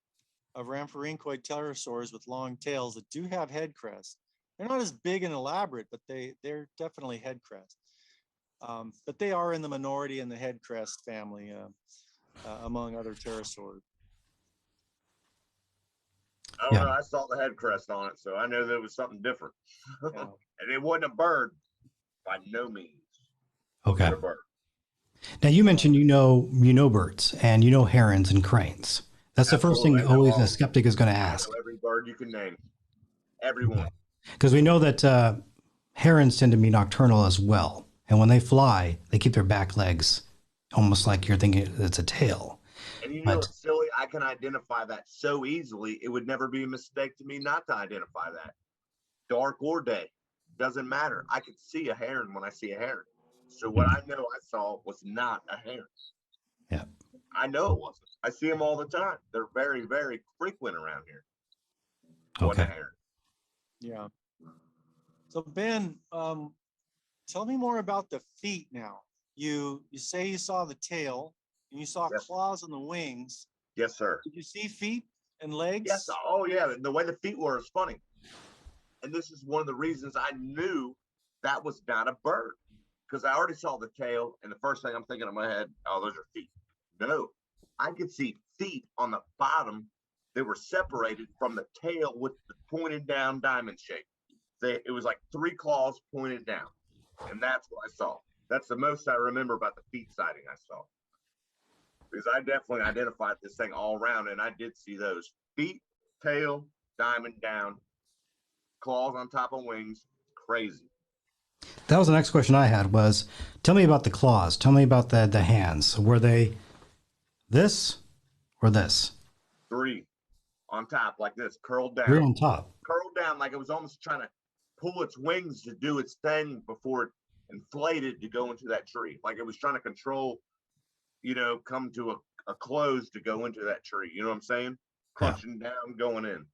of Rhamphorhynchoid pterosaurs with long tails that do have head crests. They're not as big and elaborate, but they're definitely head crests. But they are in the minority in the head crest family, among other pterosaurs. I don't know. I saw the head crest on it, so I know that it was something different. Yeah. And it wasn't a bird by no means. Okay. A bird. Now you mentioned you know birds and you know herons and cranes. That's the first thing always a skeptic is going to ask. I know every bird you can name. Everyone. Because we know that herons tend to be nocturnal as well. And when they fly, they keep their back legs almost like you're thinking it's a tail. And you know what's silly? I can identify that so easily. It would never be a mistake to me not to identify that. Dark or day. Doesn't matter. I can see a heron when I see a heron. So what I know I saw was not a heron. Yeah. I know it wasn't. I see them all the time. They're very, very frequent around here. Okay. Yeah. So Ben, tell me more about the feet now. You say you saw the tail and you saw claws on the wings. Yes, sir. Did you see feet and legs? Yes. Oh, yeah. The way the feet were is funny. And this is one of the reasons I knew that was not a bird. Because I already saw the tail, and the first thing I'm thinking in my head, oh, those are feet. No, I could see feet on the bottom that were separated from the tail with the pointed down diamond shape. It was like 3 claws pointed down, and that's what I saw. That's the most I remember about the feet sighting I saw. Because I definitely identified this thing all around, and I did see those feet, tail, diamond down, claws on top of wings. Crazy. That was the next question I had was, tell me about the claws. Tell me about the hands. Were they this or this? 3 on top like this, curled down. 3 on top. Curled down like it was almost trying to pull its wings to do its thing before it inflated to go into that tree. Like it was trying to control, come to a close to go into that tree. You know what I'm saying? Crunching down, going in.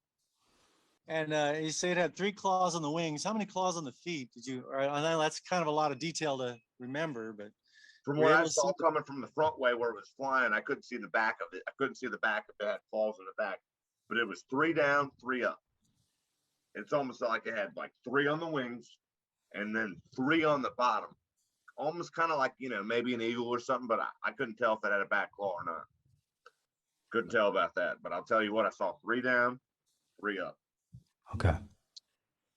And you say it had 3 claws on the wings. How many claws on the feet did you? I know that's kind of a lot of detail to remember, but from what I saw coming from the front way where it was flying, I couldn't see the back of it. I couldn't see the back if it had claws in the back, but it was 3 down, 3 up. It's almost like it had like 3 on the wings and then 3 on the bottom. Almost kind of like, maybe an eagle or something, but I couldn't tell if it had a back claw or not. Couldn't tell about that, but I'll tell you what, I saw 3 down, 3 up. Okay.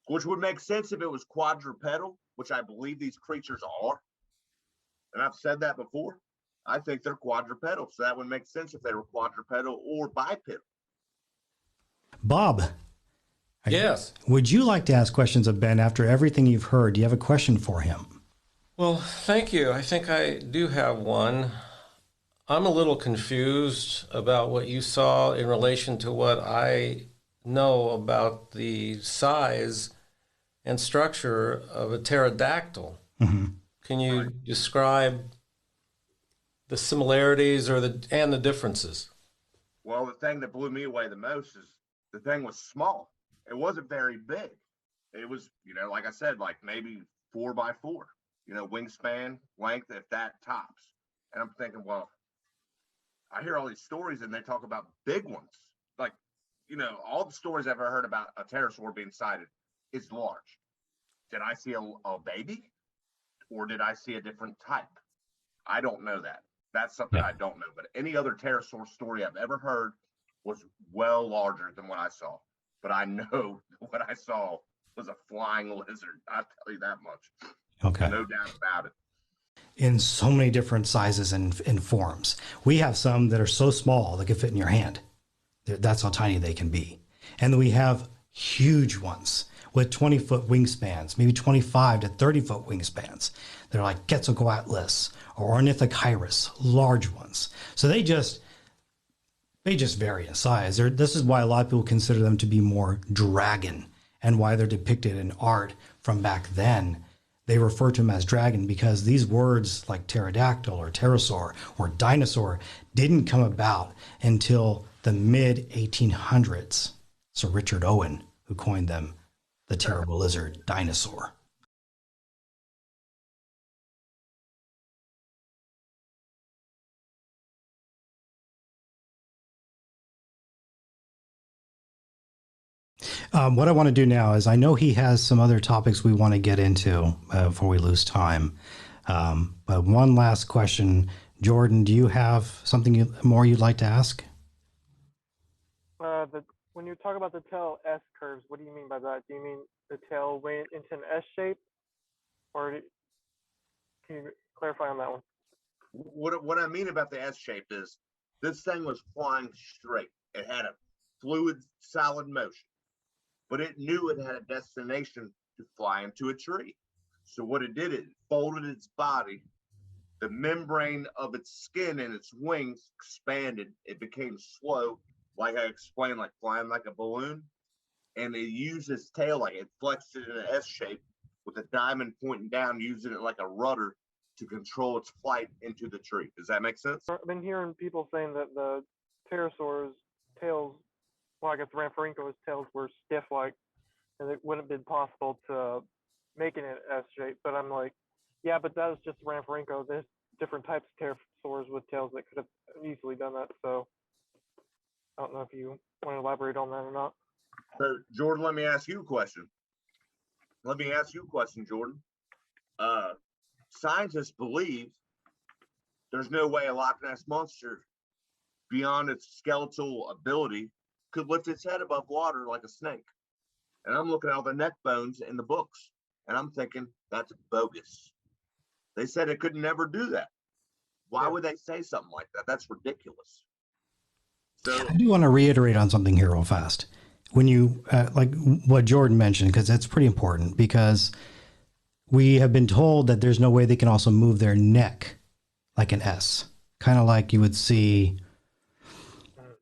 Which would make sense if it was quadrupedal, which I believe these creatures are. And I've said that before. I think they're quadrupedal, so that would make sense if they were quadrupedal or bipedal. Bob. Yes. Would you like to ask questions of Ben after everything you've heard? Do you have a question for him? Well, thank you. I think I do have one. I'm a little confused about what you saw in relation to what I know about the size and structure of a pterodactyl. Mm-hmm. Can you describe the similarities and the differences? Well, the thing that blew me away the most is the thing was small. It wasn't very big. It was, like I said, like maybe 4 by 4, wingspan, length, if that tops. And I'm thinking, well, I hear all these stories and they talk about big ones. Like, all the stories I've ever heard about a pterosaur being sighted is large. Did I see a baby or did I see a different type? I don't know that. That's something I don't know. But any other pterosaur story I've ever heard was well larger than what I saw. But I know what I saw was a flying lizard. I'll tell you that much. Okay. No doubt about it. In so many different sizes and forms. We have some that are so small they can fit in your hand. That's how tiny they can be. And then we have huge ones with 20-foot wingspans, maybe 25 to 30-foot wingspans. They're like Quetzalcoatlus or Ornithochirus, large ones. So they just vary in size. This is why a lot of people consider them to be more dragon, and why they're depicted in art from back then. They refer to them as dragon because these words like pterodactyl or pterosaur or dinosaur didn't come about until the mid-1800s. So Richard Owen, who coined them, the terrible lizard dinosaur. What I want to do now is I know he has some other topics we want to get into before we lose time. But one last question. Jordan, do you have something more you'd like to ask? When you talk about the tail S curves, what do you mean by that? Do you mean the tail went into an S shape? Or can you clarify on that one? What I mean about the S shape is this thing was flying straight. It had a fluid, solid motion, but it knew it had a destination to fly into a tree. So what it did, it folded its body. The membrane of its skin and its wings expanded. It became slow, like I explained, like flying like a balloon. And it used its tail, like it flexed it in an S shape with a diamond pointing down, using it like a rudder to control its flight into the tree. Does that make sense? I've been hearing people saying that the pterosaurs' tails, well, I guess Rhamphorhynchoids' tails were stiff, like, and it wouldn't have been possible to make it an S shape. But I'm like, yeah, but that was just Rhamphorhyncho. There's different types of pterosaurs with tails that could have easily done that. So I don't know if you want to elaborate on that or not. So, Jordan, let me ask you a question. Jordan. Scientists believe there's no way a Loch Ness monster, beyond its skeletal ability, could lift its head above water like a snake. And I'm looking at all the neck bones in the books, and I'm thinking that's bogus. They said it could never do that. Why would they say something like that? That's ridiculous. So I do want to reiterate on something here real fast. When you, like what Jordan mentioned, because that's pretty important, because we have been told that there's no way they can also move their neck like an S, kind of like you would see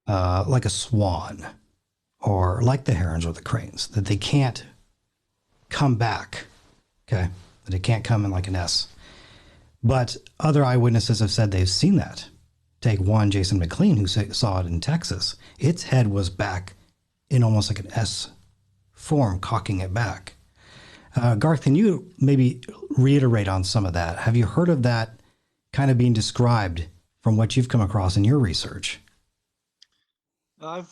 like a swan or like the herons or the cranes, that they can't come back, okay? That it can't come in like an S. But other eyewitnesses have said they've seen that. Take one, Jason McLean, who saw it in Texas. Its head was back in almost like an S form, cocking it back. Garth, can you maybe reiterate on some of that? Have you heard of that kind of being described from what you've come across in your research? I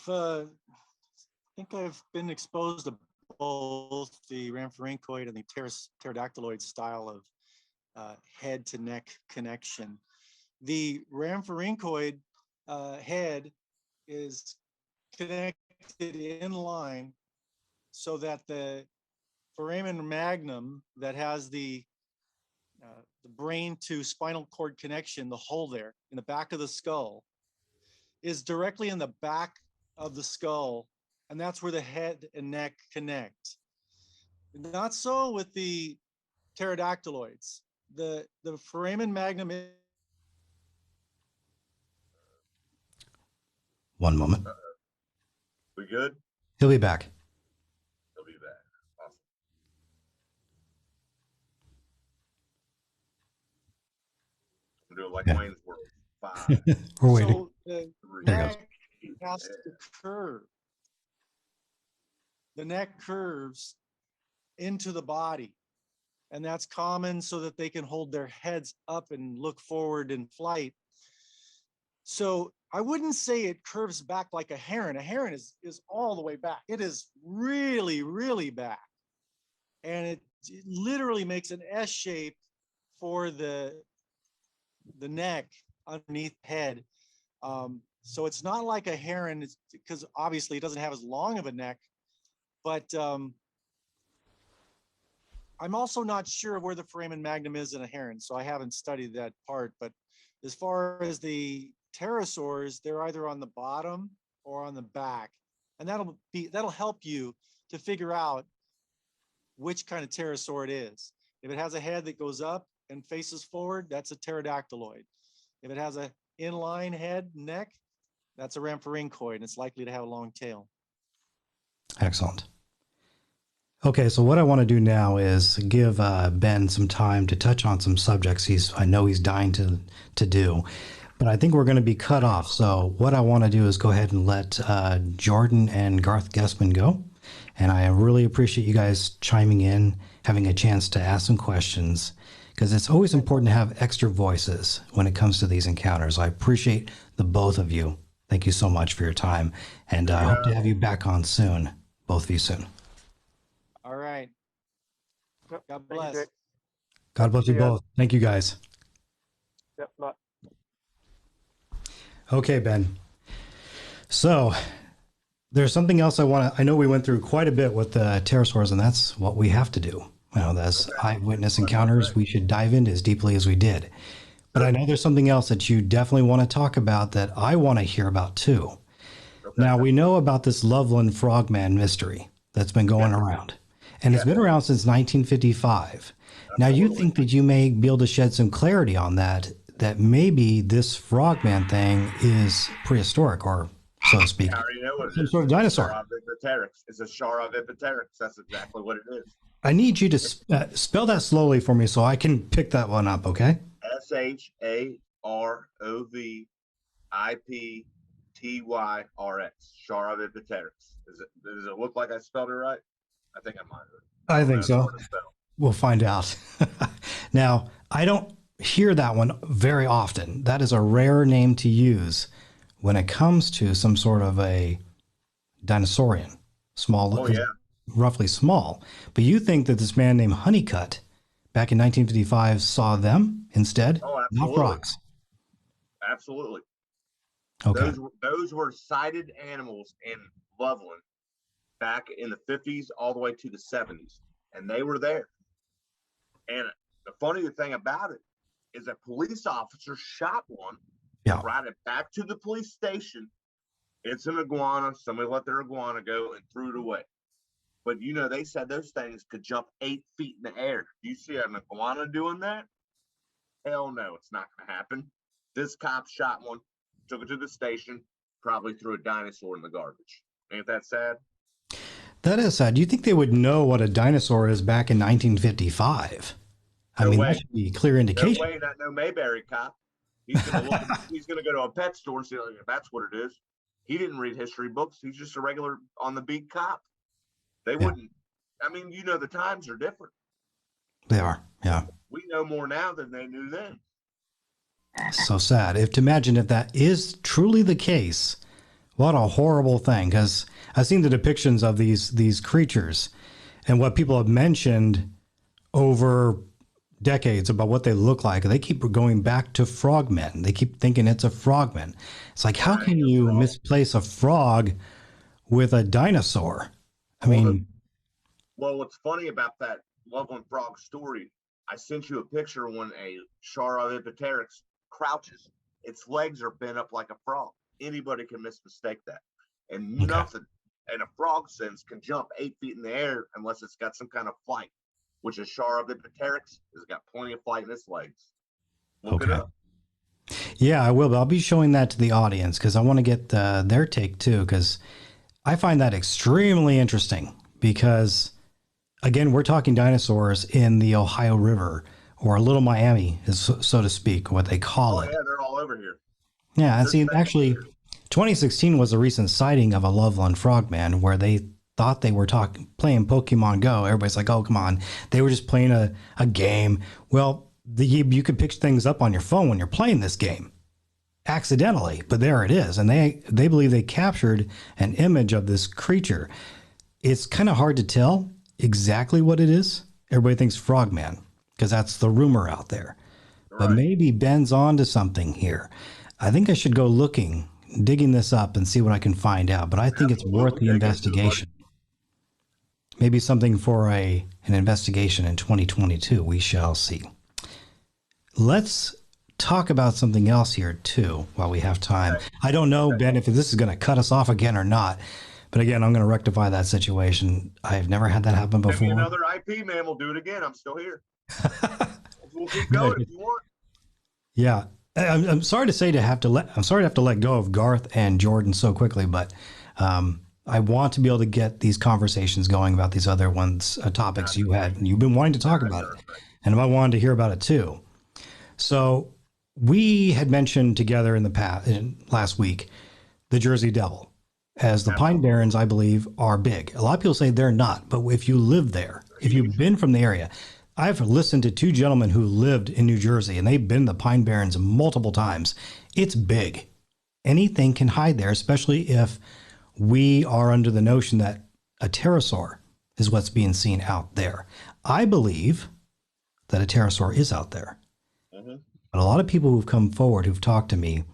think I've been exposed to both the Rhamphorhynchoid and the pterodactyloid style of head to neck connection. The Rhamphorhynchoid head is connected in line so that the foramen magnum that has the brain to spinal cord connection, the hole there in the back of the skull, is directly in the back of the skull, and that's where the head and neck connect. Not so with the pterodactyloids. The foramen magnum is. One moment. We good? He'll be back. He'll be back. Awesome. We'll do it like Wayne's World. 5. We're waiting. So the neck has to curve. The neck curves into the body, and that's common so that they can hold their heads up and look forward in flight. So I wouldn't say it curves back like a heron. A heron is all the way back. It is really, really back. And it literally makes an S shape for the neck underneath the head. So it's not like a heron, it's because obviously it doesn't have as long of a neck, but I'm also not sure of where the foramen magnum is in a heron, so I haven't studied that part. But as far as the pterosaurs, they're either on the bottom or on the back, and that'll help you to figure out which kind of pterosaur it is. If it has a head that goes up and faces forward, that's a pterodactyloid. If it has a inline head, neck, that's a Rhamphorhynchoid, and it's likely to have a long tail. Excellent. Okay, so what I want to do now is give Ben some time to touch on some subjects I know he's dying to do, but I think we're going to be cut off. So what I want to do is go ahead and let Jordan and Garth Guessman go. And I really appreciate you guys chiming in, having a chance to ask some questions, because it's always important to have extra voices when it comes to these encounters. I appreciate the both of you. Thank you so much for your time, and I hope to have you back on soon, both of you soon. All right. Yep. God Thank you, bless. Jake. God bless you See ya. both. Thank you, guys. Yep. Bye. Okay, Ben. So there's something else I know we went through quite a bit with the pterosaurs, and that's what we have to do. You know, as eyewitness encounters, we should dive into as deeply as we did. But I know there's something else that you definitely want to talk about that I want to hear about too. Okay. Now, we know about this Loveland Frogman mystery that's been going around, and it's been around since 1955. Now, you think that you may be able to shed some clarity on that maybe this frogman thing is prehistoric, or so to speak, I already know what it some is. sort of dinosaur. Rhamphorhynchidae. It's a Rhamphorhynchidae. That's exactly what it is. I need you to spell that slowly for me so I can pick that one up, okay? Sharvipteryx. Rhamphorhynchidae. Does it look like I spelled it right? I think I might have. I think so. We'll find out. Now, I don't hear that one very often. That is a rare name to use when it comes to some sort of a dinosaurian, small, roughly small. But you think that this man named Honeycutt back in 1955 saw them instead? Oh, Not absolutely. frogs. Absolutely. Okay. Those were sighted animals in Loveland back in the 50s all the way to the 70s, and they were there. And the funny thing about it is a police officer shot one, brought it back to the police station. It's an iguana. Somebody let their iguana go and threw it away. But you know, they said those things could jump 8 feet in the air. Do you see an iguana doing that? Hell no, it's not going to happen. This cop shot one, took it to the station, probably threw a dinosaur in the garbage. Ain't that sad? That is sad. Do you think they would know what a dinosaur is back in 1955? I mean, that should be a clear indication. No way, not no Mayberry cop. He's gonna look. He's gonna go to a pet store and see if that's what it is. He didn't read history books. He's just a regular on the beat cop. They wouldn't. I mean, you know, the times are different. They are. Yeah. We know more now than they knew then. So sad. To imagine if that is truly the case, What a horrible thing, because I've seen the depictions of these creatures and what people have mentioned over decades about what they look like. They keep going back to frogmen. They keep thinking it's a frogman. It's like, how can you misplace a frog with a dinosaur? I mean, well, what's funny about that Loveland frog story, I sent you a picture when a Rhamphorhynchidae crouches. Its legs are bent up like a frog. Anybody can mistake that. And nothing in a frog sense can jump 8 feet in the air unless it's got some kind of flight, which is Rhamphorhynchidae has got plenty of flight in its legs. Look it up. Yeah, I will. But I'll be showing that to the audience because I want to get their take too, because I find that extremely interesting because, again, we're talking dinosaurs in the Ohio River or Little Miami, is so to speak, what they call it. Yeah, they're all over here. Yeah, and see, actually, 2016 was a recent sighting of a Loveland frogman where they thought they were playing Pokemon Go. Everybody's like, oh, come on. They were just playing a game. Well, you could pick things up on your phone when you're playing this game accidentally, but there it is. And they believe they captured an image of this creature. It's kind of hard to tell exactly what it is. Everybody thinks frogman because that's the rumor out there. Right. But maybe Ben's on to something here. I think I should go digging this up and see what I can find out. But I think it's worth the investigation. Maybe something for an investigation in 2022. We shall see. Let's talk about something else here, too, while we have time. I don't know, Ben, if this is going to cut us off again or not. But again, I'm going to rectify that situation. I've never had that happen before. Maybe another IP man will do it again. I'm still here. We'll keep going if you want. Yeah. I'm sorry to have to let go of Garth and Jordan so quickly, but I want to be able to get these conversations going about these other topics you've been wanting to talk about it, and I wanted to hear about it too. So we had mentioned together last week the Jersey Devil, as the Pine Barrens, I believe, are big. A lot of people say they're not, but if you live there, if you've been from the area. I've listened to two gentlemen who lived in New Jersey, and they've been the Pine Barrens multiple times. It's big. Anything can hide there, especially if we are under the notion that a pterosaur is what's being seen out there. I believe that a pterosaur is out there. Mm-hmm. But a lot of people who've come forward, who've talked to me,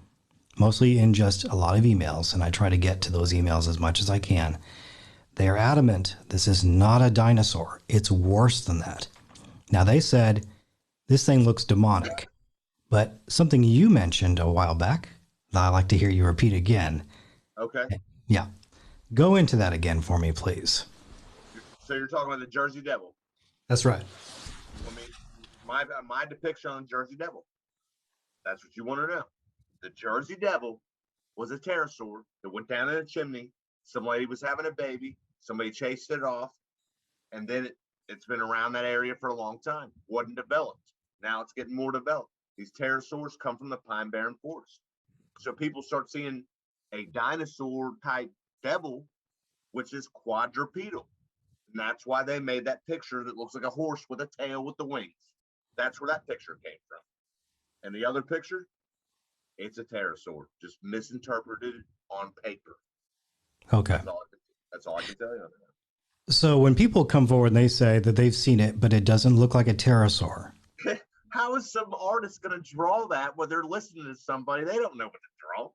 mostly in just a lot of emails, and I try to get to those emails as much as I can, they are adamant this is not a dinosaur. It's worse than that. Now, they said this thing looks demonic, but something you mentioned a while back that I'd like to hear you repeat again. Okay. Yeah. Go into that again for me, please. So you're talking about the Jersey Devil? That's right. I mean, my depiction on the Jersey Devil. That's what you want to know. The Jersey Devil was a pterosaur that went down in a chimney. Some lady was having a baby. Somebody chased it off, and then it's been around that area for a long time. Wasn't developed. Now it's getting more developed. These pterosaurs come from the Pine Barren Forest. So people start seeing a dinosaur type devil, which is quadrupedal. And that's why they made that picture that looks like a horse with a tail with the wings. That's where that picture came from. And the other picture, it's a pterosaur, just misinterpreted on paper. Okay. That's all I can tell you on that. So when people come forward and they say that they've seen it, but it doesn't look like a pterosaur. How is some artist going to draw that when they're listening to somebody? They don't know what to draw.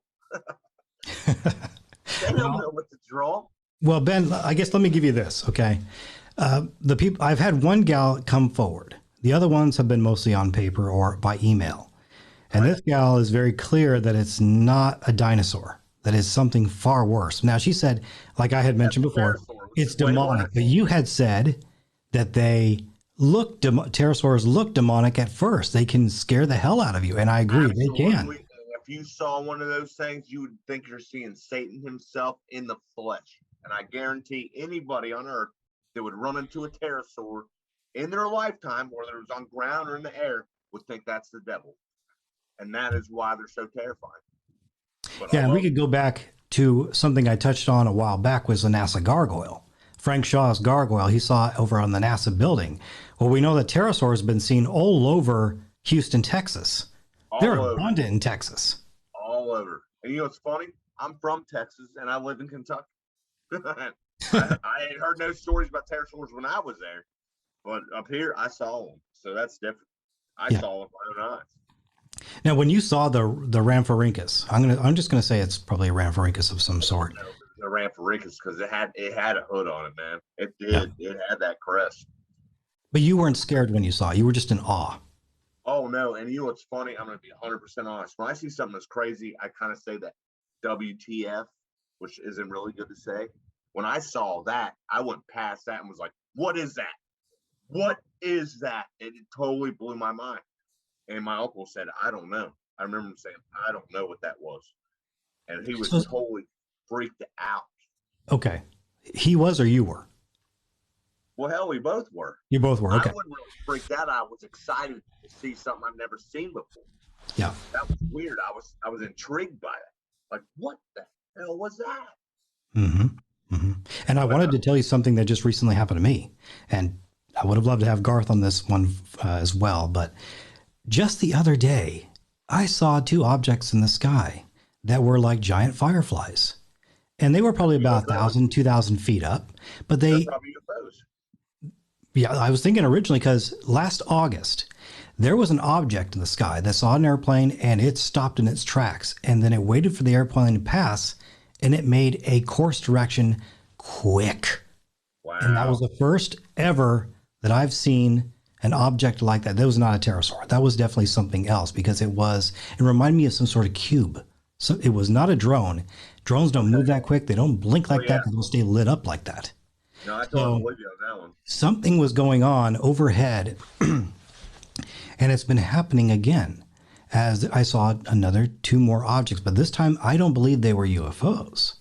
They don't know what to draw. Well, Ben, I guess let me give you this, okay? The people I've had one gal come forward. The other ones have been mostly on paper or by email. And This gal is very clear that it's not a dinosaur. That is something far worse. Now, she said, like I had mentioned before, it's demonic. But you had said that pterosaurs look demonic at first. They can scare the hell out of you. And I agree, Absolutely. They can. If you saw one of those things, you would think you're seeing Satan himself in the flesh. And I guarantee anybody on earth that would run into a pterosaur in their lifetime, whether it was on ground or in the air, would think that's the devil. And that is why they're so terrifying. But yeah, and we could go back to something I touched on a while back was the NASA gargoyle. Frank Shaw's gargoyle he saw over on the NASA building. Well, we know that pterosaurs have been seen all over Houston, Texas. They're abundant in Texas. All over. And you know what's funny? I'm from Texas and I live in Kentucky. I ain't heard no stories about pterosaurs when I was there, but up here I saw them, so that's different. I saw them with my own eyes. Now, when you saw the Rhamphorhynchus, I'm just gonna say it's probably a Rhamphorhynchus of some sort. No, the Rhamphorhynchus, because it had a hood on it, man. It did. Yeah. It had that crest. But you weren't scared when you saw it. You were just in awe. Oh no! And you know what's funny? I'm gonna be 100% honest. When I see something that's crazy, I kind of say that WTF, which isn't really good to say. When I saw that, I went past that and was like, "What is that? What is that?" And it totally blew my mind. And my uncle said, "I don't know." I remember him saying, "I don't know what that was," and he was totally freaked out. Okay, he was, or you were? Well, hell, we both were. You both were. Okay. I wasn't really freaked out. I was excited to see something I've never seen before. Yeah. That was weird. I was intrigued by it. Like, what the hell was that? Mm-hmm. Mm-hmm. And I wanted to tell you something that just recently happened to me, and I would have loved to have Garth on this one as well. But just the other day, I saw two objects in the sky that were like giant fireflies, and they were probably about 1,000, 2,000 feet up. But they probably UFOs. Yeah, I was thinking originally because last August, there was an object in the sky that saw an airplane and it stopped in its tracks. And then it waited for the airplane to pass and it made a course direction quick. Wow. And that was the first ever that I've seen an object like that. That was not a pterosaur. That was definitely something else because it reminded me of some sort of cube. So it was not a drone. Drones don't move that quick. They don't blink like that. They don't stay lit up like that. No, I totally believe you on that one. Something was going on overhead, and it's been happening again as I saw two more objects. But this time, I don't believe they were UFOs.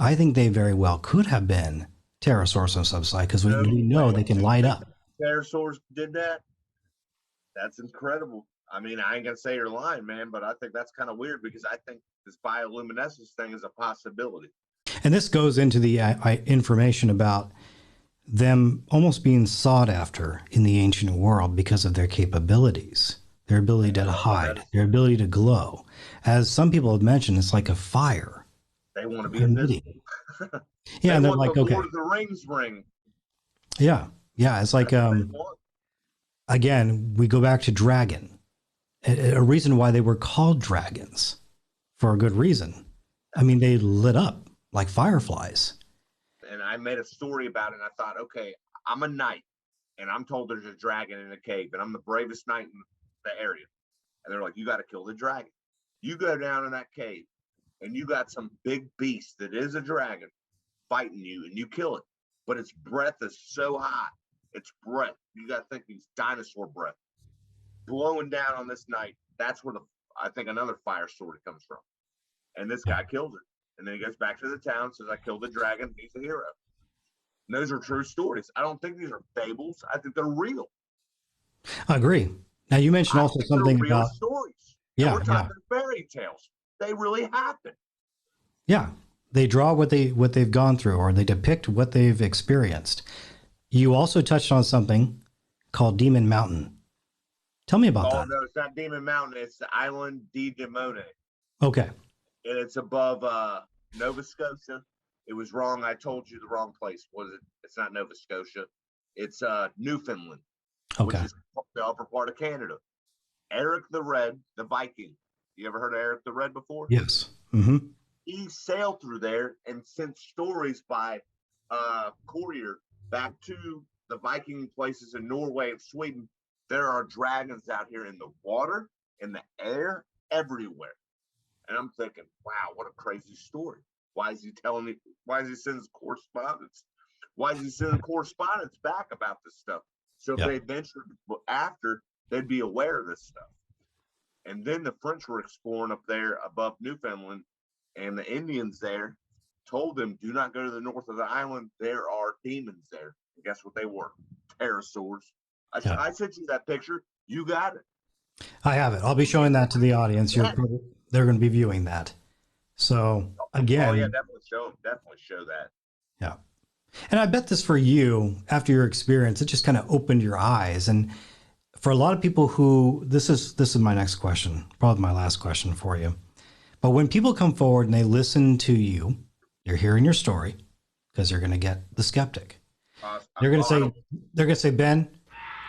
I think they very well could have been pterosaurs on some side because we know they can light up. Pterosaurs did that? That's incredible. I mean, I ain't going to say you're lying, man, but I think that's kind of weird because I think this bioluminescence thing is a possibility. And this goes into the information about them almost being sought after in the ancient world because of their capabilities, their ability to hide, their ability to glow. As some people have mentioned, it's like a fire. They want to be invisible. Yeah, and they're like, okay. Lord of the Rings ring. Yeah, yeah. It's like, again, we go back to dragon. A reason why they were called dragons, for a good reason. I mean, they lit up like fireflies. And I made a story about it, and I thought, okay, I'm a knight, and I'm told there's a dragon in a cave, and I'm the bravest knight in the area. And they're like, you got to kill the dragon. You go down in that cave, and you got some big beast that is a dragon fighting you, and you kill it. But its breath is so hot. Its breath, you got to think these dinosaur breath, blowing down on this knight. That's where I think another fire story comes from. And this guy kills it. And then he goes back to the town, says, I killed the dragon. He's a hero. And those are true stories. I don't think these are fables. I think they're real. I agree. Now, you mentioned also something real about stories. Yeah, we're talking fairy tales. They really happen. Yeah. They draw what they've gone through, or they depict what they've experienced. You also touched on something called Demon Mountain. Tell me about that. Oh, no, it's not Demon Mountain. It's the Island di Demone. Okay. And it's above Nova Scotia. It was wrong. I told you the wrong place. It's not Nova Scotia. It's Newfoundland, okay, which is the upper part of Canada. Eric the Red, the Viking. You ever heard of Eric the Red before? Yes. Mm-hmm. He sailed through there and sent stories by courier back to the Viking places in Norway and Sweden. There are dragons out here in the water, in the air, everywhere. And I'm thinking, wow, what a crazy story. Why is he telling me? Why is he sending correspondence? Why is he sending correspondence back about this stuff? So if they ventured after, they'd be aware of this stuff. And then the French were exploring up there above Newfoundland, and the Indians there told them, do not go to the north of the island. There are demons there. And guess what they were? Pterosaurs. I sent you that picture. You got it. I have it. I'll be showing that to the audience. They're going to be viewing that. So again, definitely show that. Yeah, and I bet this for you, after your experience, it just kind of opened your eyes. And for a lot of people who this is my next question, probably my last question for you. But when people come forward and they listen to you, they're hearing your story because they're going to get the skeptic. They're going to say, Ben,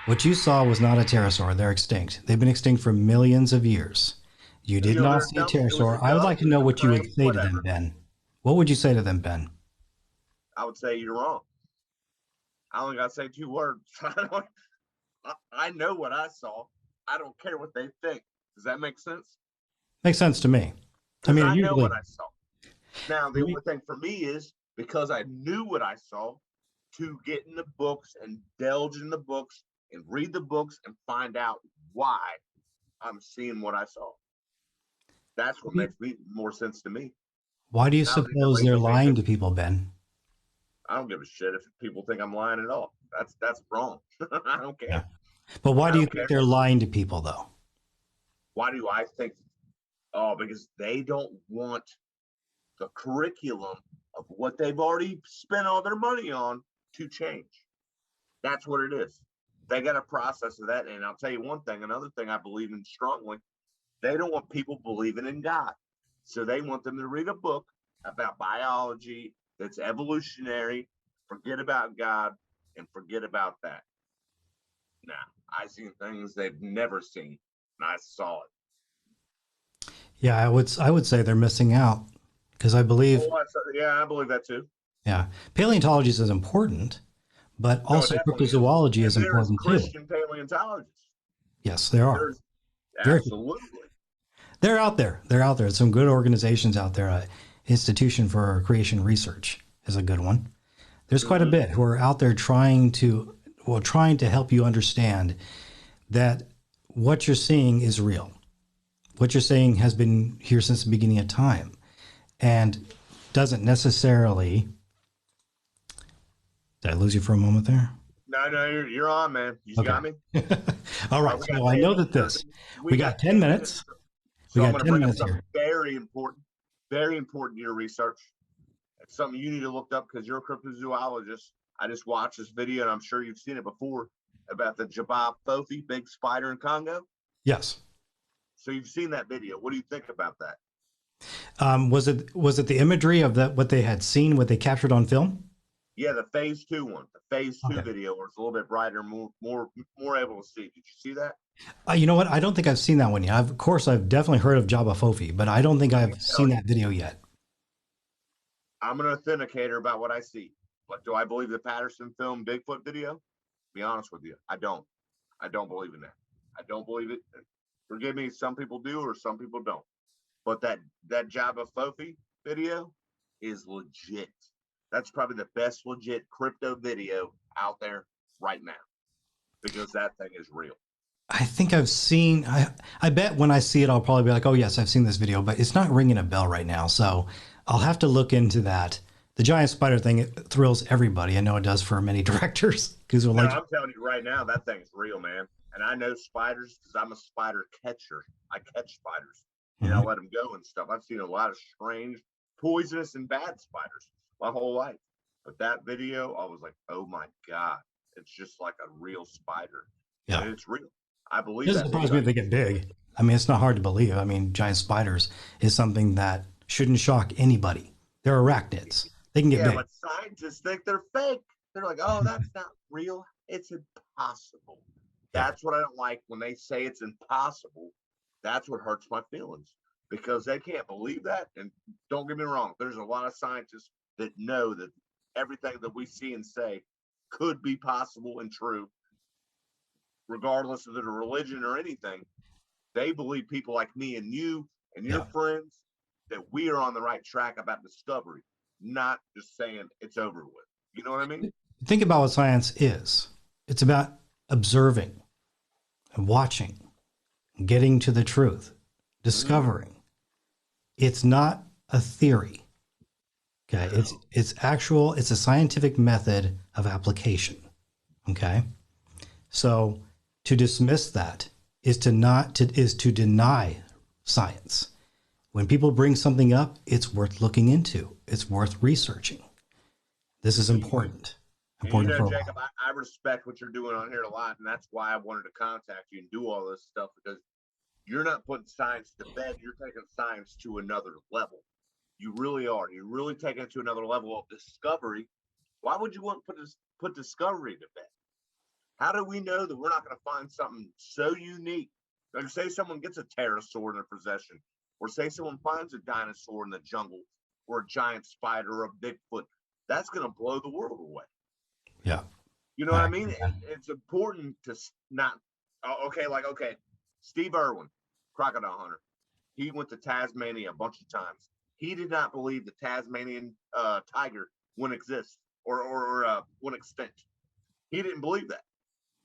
what you saw was not a pterosaur. They're extinct. They've been extinct for millions of years. You did not see a pterosaur. I would like to know what you would say to them, Ben. What would you say to them, Ben? I would say you're wrong. I only got to say 2 words. I know what I saw. I don't care what they think. Does that make sense? Makes sense to me. I mean, I know what I saw. Now, the only thing for me is because I knew what I saw, to get in the books and delve in the books and read the books and find out why I'm seeing what I saw. That's what makes more sense to me. Why do you suppose they're lying to people, Ben? I don't give a shit if people think I'm lying at all. That's wrong. I don't care. Yeah. But why do you think they're lying to people, though? Why do I think? Oh, because they don't want the curriculum of what they've already spent all their money on to change. That's what it is. They got a process of that. And I'll tell you one thing, another thing I believe in strongly, they don't want people believing in God. So they want them to read a book about biology that's evolutionary, forget about God, and forget about that. Now, I've seen things they've never seen, and I saw it. Yeah, I would say they're missing out because I believe. Yeah, I believe that too. Yeah, paleontology is important, but also cryptozoology is important too. Christian paleontologists. Yes, there are. Absolutely. They're out there. They're out there. Some good organizations out there. Institution for Creation Research is a good one. There's quite a bit who are out there trying to help you understand that what you're seeing is real. What you're saying has been here since the beginning of time and doesn't necessarily. Did I lose you for a moment there? No, you're on, man. You got me. All right. So I know that we got 10 minutes. So I'm going to bring up something very important to your research. It's something you need to look up because you're a cryptozoologist. I just watched this video, and I'm sure you've seen it before, about the Jabba Fofi, big spider in Congo. Yes. So you've seen that video. What do you think about that? Was it the imagery of what they had seen, what they captured on film? Yeah, the phase 2 one, the phase 2 video, where it's a little bit brighter, more able to see. Did you see that? You know what? I don't think I've seen that one yet. Of course, I've definitely heard of Jabba Fofi, but I don't think I've seen that video yet. I'm an authenticator about what I see. But do I believe the Patterson film Bigfoot video? To be honest with you, I don't. I don't believe in that. I don't believe it. Forgive me, some people do or some people don't. But that Jabba Fofi video is legit. That's probably the best legit crypto video out there right now because that thing is real. I think I've seen, I bet when I see it, I'll probably be like, oh yes, I've seen this video, but it's not ringing a bell right now. So I'll have to look into that. The giant spider thing, it thrills everybody. I know it does for many directors. I'm telling you right now, that thing's real, man. And I know spiders because I'm a spider catcher. I catch spiders and I let them go and stuff. I've seen a lot of strange, poisonous and bad spiders my whole life. But that video, I was like, oh my God, it's just like a real spider. Yeah. And it's real. I believe that. It doesn't surprise me if they get big. I mean, it's not hard to believe. I mean, giant spiders is something that shouldn't shock anybody. They're arachnids. They can get big. But scientists think they're fake. They're like, oh, that's not real. It's impossible. That's what I don't like when they say it's impossible. That's what hurts my feelings because they can't believe that. And don't get me wrong, there's a lot of scientists that know that everything that we see and say could be possible and true, regardless of their religion or anything. They believe people like me and you and your friends that we are on the right track about discovery, not just saying it's over with. You know what I mean? Think about what science is. It's about observing and watching, getting to the truth, discovering. It's not a theory. Okay. It's a scientific method of application. Okay. So to dismiss that is to deny science. When people bring something up, it's worth looking into. It's worth researching. This is important. Important for Jacob, I respect what you're doing on here a lot, and that's why I wanted to contact you and do all this stuff because You're not putting science to bed. You're taking science to another level. You really are. You're really taking it to another level of discovery. Why would you want to put discovery to bed? How do we know that we're not going to find something so unique? Like, say someone gets a pterosaur in their possession, or say someone finds a dinosaur in the jungle, or a giant spider, or a Bigfoot. That's going to blow the world away. Yeah. You know what I mean? It's important to not. Okay, Steve Irwin, crocodile hunter. He went to Tasmania a bunch of times. He did not believe the Tasmanian tiger wouldn't exist or went extinct. He didn't believe that.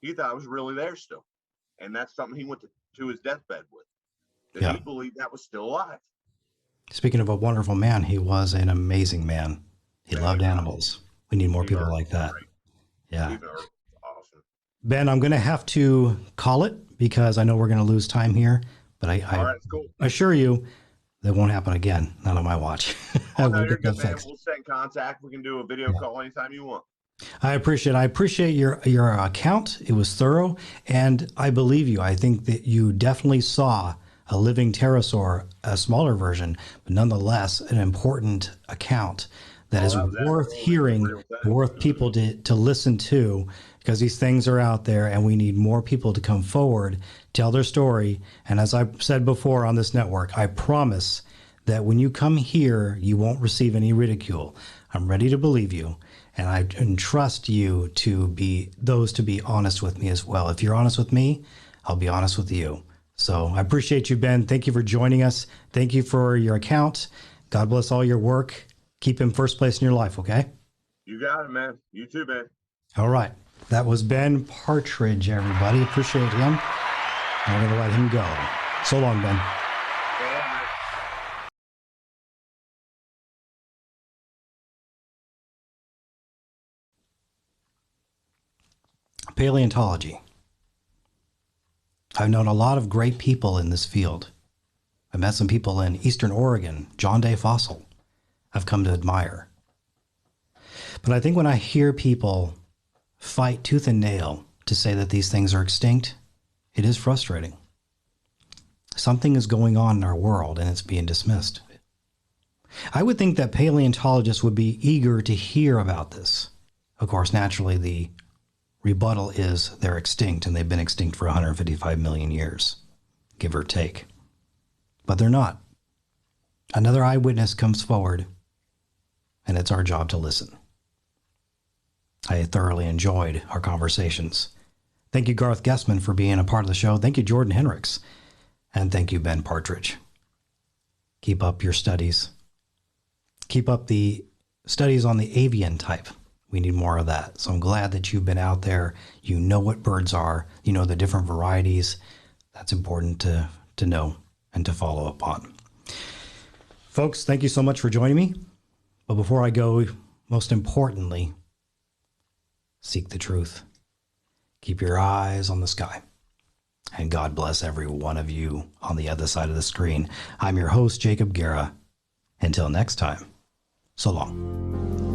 He thought it was really there still. And that's something he went to his deathbed with. That he believed that was still alive. Speaking of a wonderful man, he was an amazing man. He loved animals. We need more people like that. Great. Yeah. Awesome. Ben, I'm going to have to call it because I know we're going to lose time here. But I cool. assure you that won't happen again. Not on my watch. Oh, no, you're good, man. We'll stay in contact. We can do a video call anytime you want. I appreciate your account. It was thorough, and I believe you. I think that you definitely saw a living pterosaur, a smaller version, but nonetheless an important account that is worth hearing, worth people to listen to, because these things are out there, and we need more people to come forward, tell their story. And as I've said before on this network, I promise that when you come here, you won't receive any ridicule. I'm ready to believe you. And I entrust you to be honest with me as well. If you're honest with me, I'll be honest with you. So I appreciate you, Ben. Thank you for joining us. Thank you for your account. God bless all your work. Keep him first place in your life, okay? You got it, man. You too, man. All right. That was Ben Partridge, everybody. Appreciate him. I'm going to let him go. So long, Ben. Paleontology. I've known a lot of great people in this field. I met some people in Eastern Oregon, John Day Fossil, I've come to admire. But I think when I hear people fight tooth and nail to say that these things are extinct, it is frustrating. Something is going on in our world and it's being dismissed. I would think that paleontologists would be eager to hear about this. Of course, naturally, the rebuttal is they're extinct, and they've been extinct for 155 million years, give or take. But they're not. Another eyewitness comes forward, and it's our job to listen. I thoroughly enjoyed our conversations. Thank you, Garth Guessman, for being a part of the show. Thank you, Jordan Henrichs. And thank you, Ben Partridge. Keep up your studies. Keep up the studies on the avian type. We need more of that. So I'm glad that you've been out there. You know what birds are. You know the different varieties. That's important to know and to follow up on. Folks, thank you so much for joining me. But before I go, most importantly, seek the truth. Keep your eyes on the sky. And God bless every one of you on the other side of the screen. I'm your host, Jacob Guerra. Until next time, so long.